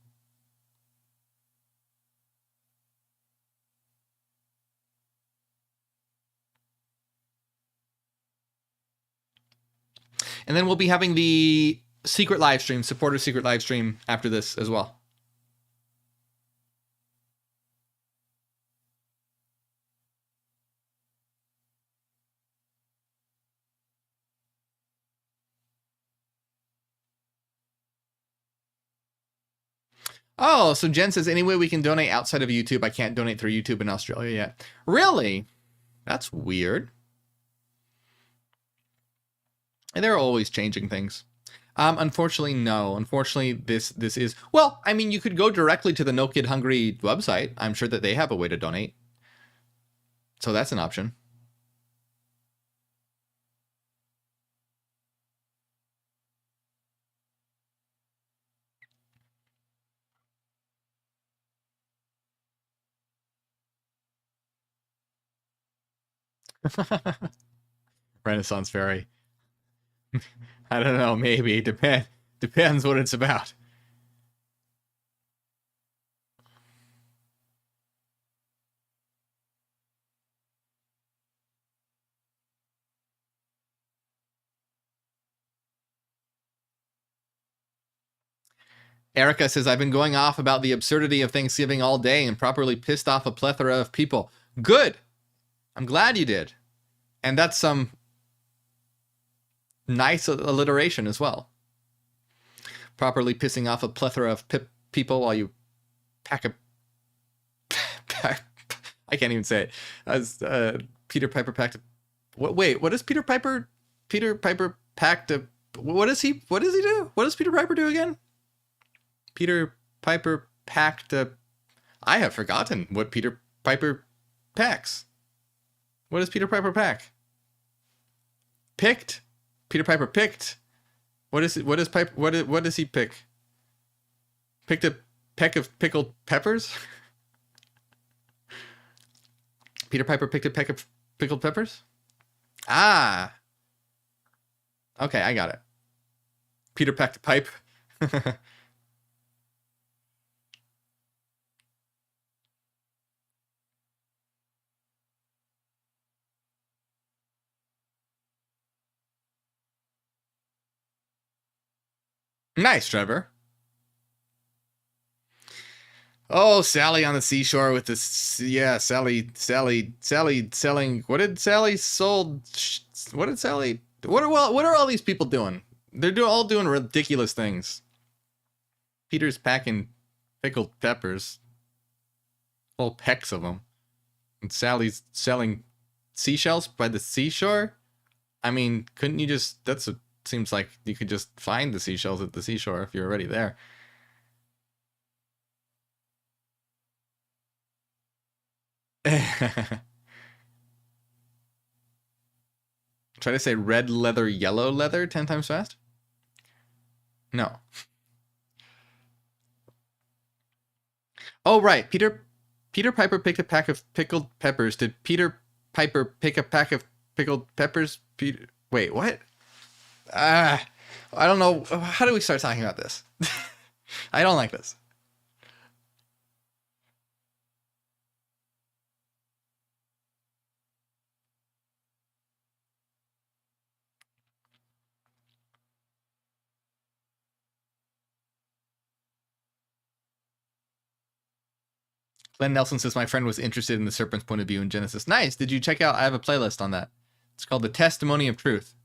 And then we'll be having the secret live stream, supporter secret live stream after this as well. Oh, so Jen says, any way we can donate outside of YouTube? I can't donate through YouTube in Australia yet. Really? That's weird. And they're always changing things. Unfortunately, no. Unfortunately, this is, well, I mean, you could go directly to the No Kid Hungry website. I'm sure that they have a way to donate. So that's an option. Renaissance Fairy. I don't know, maybe. Depends what it's about. Erica says, I've been going off about the absurdity of Thanksgiving all day and properly pissed off a plethora of people. Good. I'm glad you did. And that's some nice alliteration as well. Properly pissing off a plethora of people while you pack a... I can't even say it. As Peter Piper packed a... Wait, what is Peter Piper? Peter Piper packed a... What does he do? What does Peter Piper do again? Peter Piper packed a... I have forgotten what Peter Piper packs. What does Peter Piper pack? Picked? Peter Piper picked. What is it? What is Piper? What does he pick? Picked a peck of pickled peppers? Peter Piper picked a peck of pickled peppers? Ah. Okay, I got it. Peter packed a pipe. Nice, Trevor. Oh, Sally on the seashore with this. Yeah, Sally selling. What did Sally sold? What did Sally? What are all these people doing? They're all doing ridiculous things. Peter's packing pickled peppers. Whole pecks of them. And Sally's selling seashells by the seashore? I mean, couldn't you just... seems like you could just find the seashells at the seashore if you're already there. Try to say red leather, yellow leather 10 times fast? No. Oh, right. Peter Piper picked a pack of pickled peppers. Did Peter Piper pick a pack of pickled peppers? Wait, what? I don't know. How do we start talking about this? I don't like this. Glenn Nelson says, my friend was interested in the serpent's point of view in Genesis. Nice. Did you check out? I have a playlist on that. It's called The Testimony of Truth.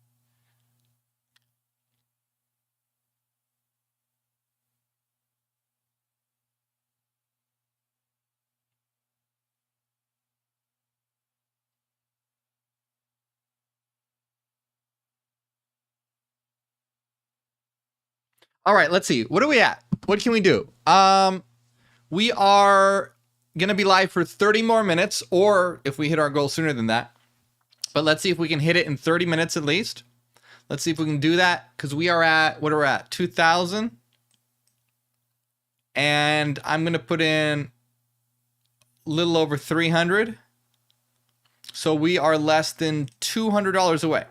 All right, let's see. What are we at? What can we do? We are going to be live for 30 more minutes, or if we hit our goal sooner than that. But let's see if we can hit it in 30 minutes at least. Let's see if we can do that, because we are at, what are we at? 2,000. And I'm going to put in a little over 300. So we are less than $200 away.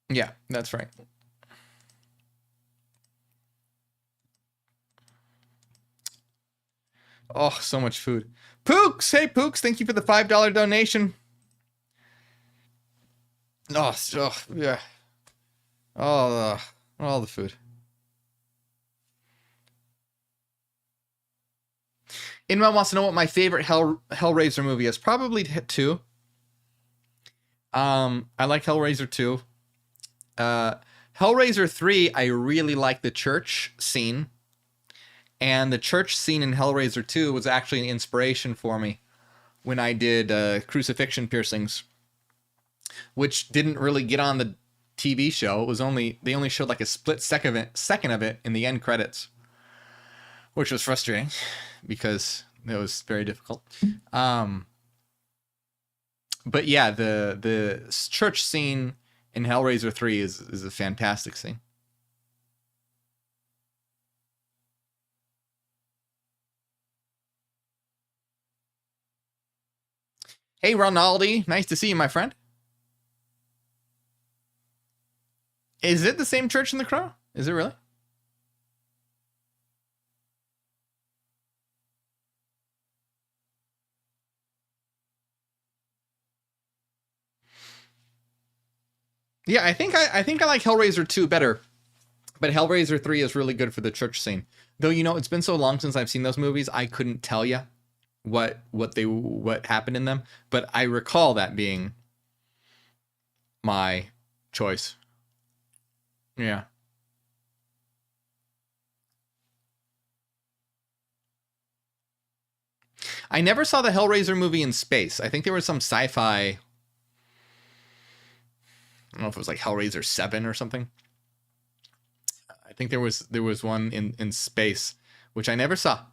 Yeah, that's right. Oh, so much food. Pooks! Hey, Pooks, thank you for the $5 donation. Oh, yeah. Oh, all the food. Inman wants to know what my favorite Hellraiser movie is. Probably 2. I like Hellraiser 2. Hellraiser 3, I really like the church scene. And the church scene in Hellraiser 2 was actually an inspiration for me when I did crucifixion piercings, which didn't really get on the TV show. It was they only showed like a split second of it in the end credits, which was frustrating because it was very difficult. But yeah, the church scene in Hellraiser 3 is a fantastic scene. Hey, Ronaldi. Nice to see you, my friend. Is it the same church in The Crow? Is it really? Yeah, I think I like Hellraiser 2 better, but Hellraiser 3 is really good for the church scene. Though, you know, it's been so long since I've seen those movies, I couldn't tell you what happened in them, but I recall that being my choice. Yeah. I never saw the Hellraiser movie in space. I think there was some sci-fi, I don't know if it was like Hellraiser 7 or something. I think there was one in space, which I never saw.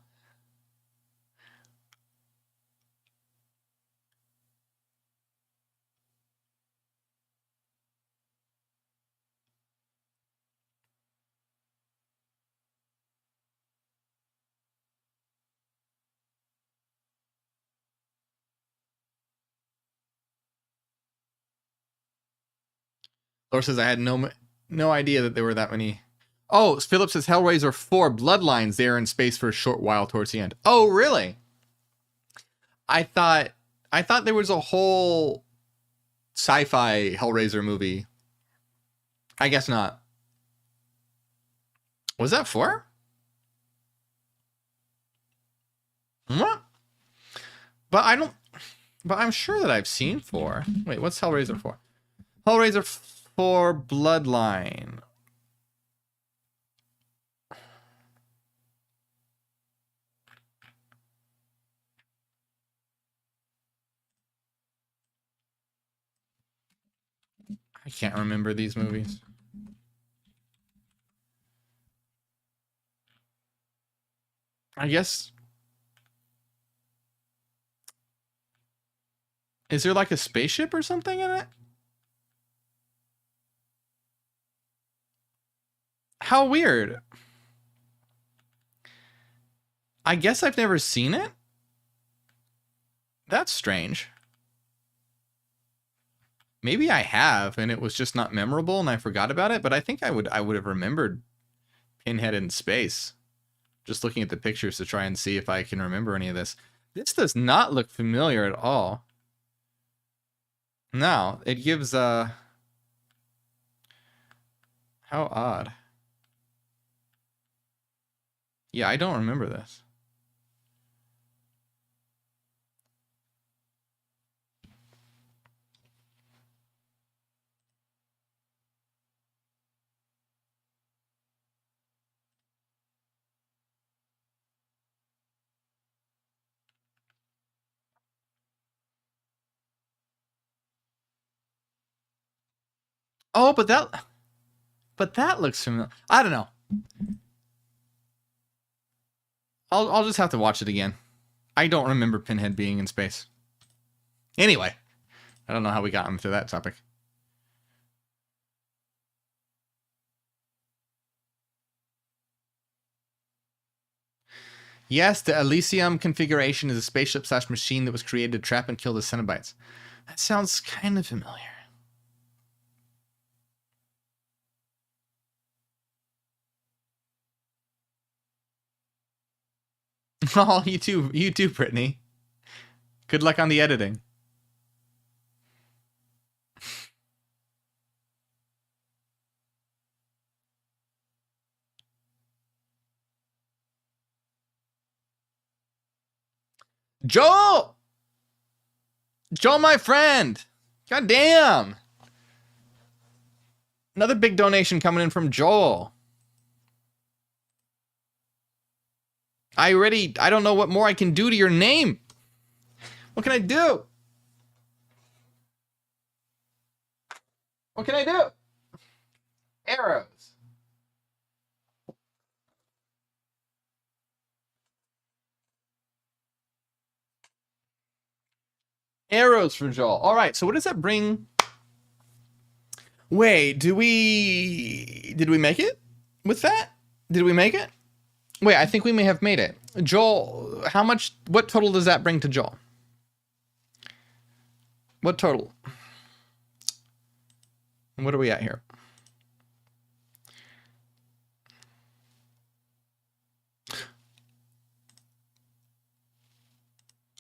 Thor says I had no idea that there were that many. Oh, Philip says Hellraiser 4 Bloodlines. They are in space for a short while towards the end. Oh, really? I thought there was a whole sci-fi Hellraiser movie. I guess not. Was that 4? What? But I don't. But I'm sure that I've seen 4. Wait, what's Hellraiser 4? Hellraiser 4 Bloodline. I can't remember these movies. I guess. Is there like a spaceship or something in it? How weird. I guess I've never seen it. That's strange. Maybe I have, and it was just not memorable, and I forgot about it. But I think I would have remembered Pinhead in space. Just looking at the pictures to try and see if I can remember any of this. This does not look familiar at all. No, it gives how odd. Yeah, I don't remember this. Oh, but that looks familiar. I don't know. I'll just have to watch it again. I don't remember Pinhead being in space. Anyway, I don't know how we got into that topic. Yes, the Elysium configuration is a spaceship / machine that was created to trap and kill the Cenobites. That sounds kind of familiar. Oh, you too, Brittany. Good luck on the editing. Joel! Joel, my friend! God damn! Another big donation coming in from Joel. I don't know what more I can do to your name. What can I do? What can I do? Arrows. Arrows for Joel. All right, so what does that bring? Wait, did we make it with that? Did we make it? Wait, I think we may have made it. Joel, what total does that bring to Joel? What total? What are we at here?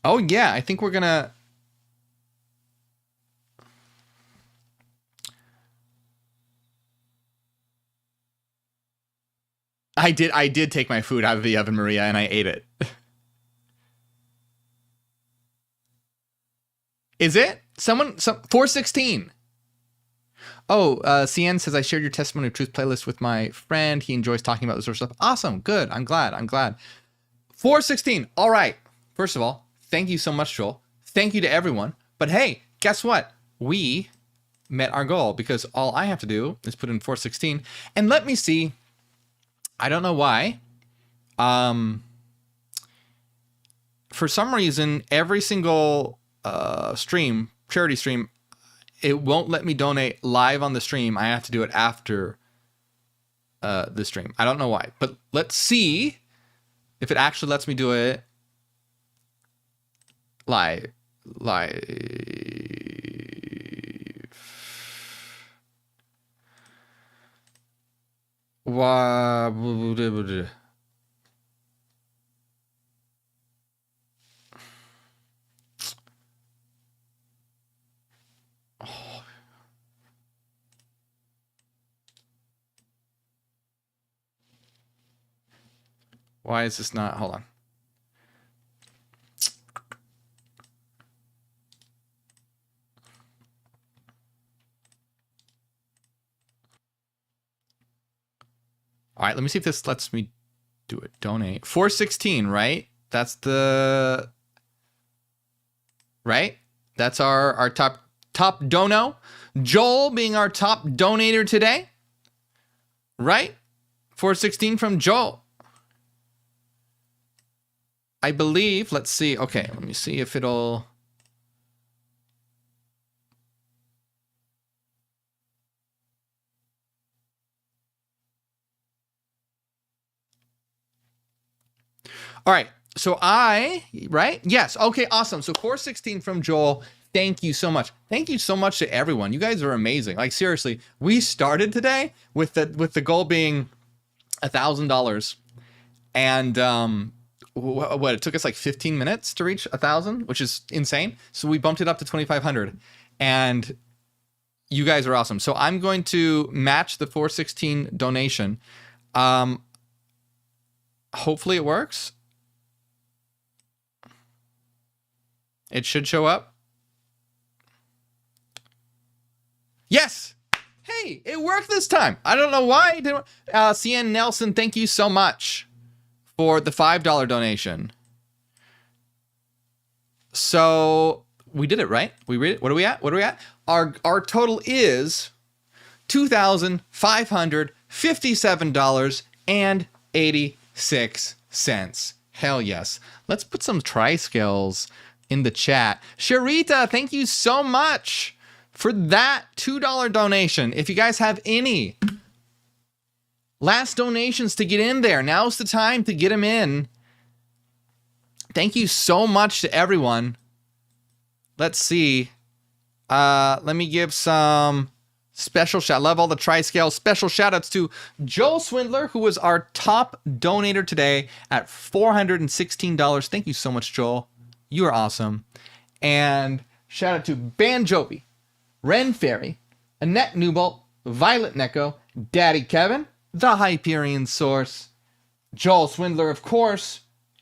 Oh yeah, I think we're gonna. I did take my food out of the oven, Maria, and I ate it. Is it? 416. Oh, CN says, I shared your Testimony of Truth playlist with my friend. He enjoys talking about this sort of stuff. Awesome. Good. I'm glad. 416. All right. First of all, thank you so much, Joel. Thank you to everyone. But hey, guess what? We met our goal because all I have to do is put in 416. And let me see. I don't know why. For some reason, every single charity stream, it won't let me donate live on the stream. I have to do it after the stream. I don't know why, but let's see if it actually lets me do it live. Why is this not? Hold on. All right, let me see if this lets me do it. Donate. 416, right? That's the... Right? That's our top dono. Joel being our top donator today. Right? 416 from Joel. I believe, let's see. Okay, let me see if it'll... All right, so right? Yes, okay, awesome. So 416 from Joel. Thank you so much. Thank you so much to everyone. You guys are amazing. Like, seriously, we started today with the goal being $1,000. And what, it took us like 15 minutes to reach 1,000, which is insane. So we bumped it up to 2,500. And you guys are awesome. So I'm going to match the 416 donation. Hopefully it works. It should show up. Yes. Hey, it worked this time. I don't know why it didn't. CN Nelson, thank you so much for the $5 donation. So we did it, right? We read it. What are we at? Our total is $2,557.86. Hell yes. Let's put some tri-scales in the chat. Sharita, thank you so much for that $2 donation. If you guys have any last donations to get in there, now's the time to get them in. Thank you so much to everyone. Let's see. Let me give some special shout. Love all the tri-scale special shout outs to Joel Swindler, who was our top donator today at $416. Thank you so much, Joel. You are awesome. And shout out to Banjobi, Ren Fairy, Annette Newbolt, Violet Neko, Daddy Kevin, The Hyperion Source, Joel Swindler, of course,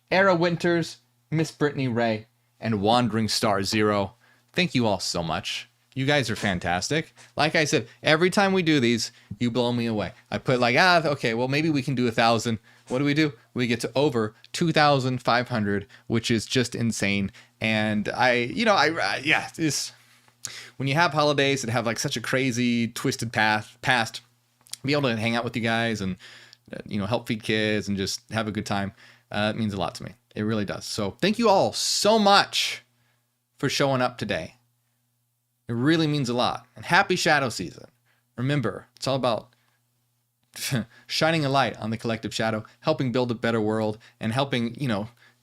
Era Winters, Miss Brittany Ray, and Wandering Star Zero. Thank you all so much. You guys are fantastic. Like I said, every time we do these, you blow me away. I put like, okay, well, maybe we can do 1,000. What do? We get to over 2,500, which is just insane. And this, when you have holidays that have like such a crazy twisted past, be able to hang out with you guys and, help feed kids and just have a good time. It means a lot to me. It really does. So thank you all so much for showing up today. It really means a lot. And happy shadow season. Remember, it's all about shining a light on the collective shadow, helping build a better world, and helping,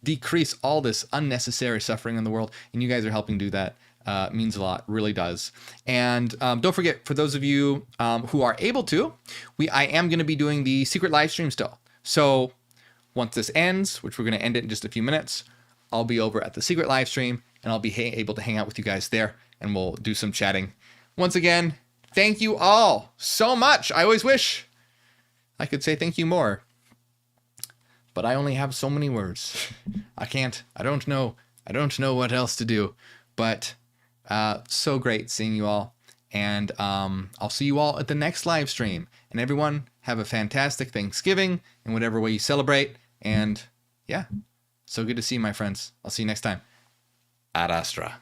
decrease all this unnecessary suffering in the world. And you guys are helping do that. means a lot, really does. And don't forget, for those of you who are able to, I am going to be doing the secret live stream still. So once this ends, which we're going to end it in just a few minutes, I'll be over at the secret live stream and I'll be able to hang out with you guys there and we'll do some chatting. Once again, thank you all so much. I always wish I could say thank you more, but I only have so many words. I can't. I don't know what else to do, but so great seeing you all. And I'll see you all at the next live stream. And everyone, have a fantastic Thanksgiving in whatever way you celebrate. And yeah, so good to see you, my friends. I'll see you next time. Ad Astra.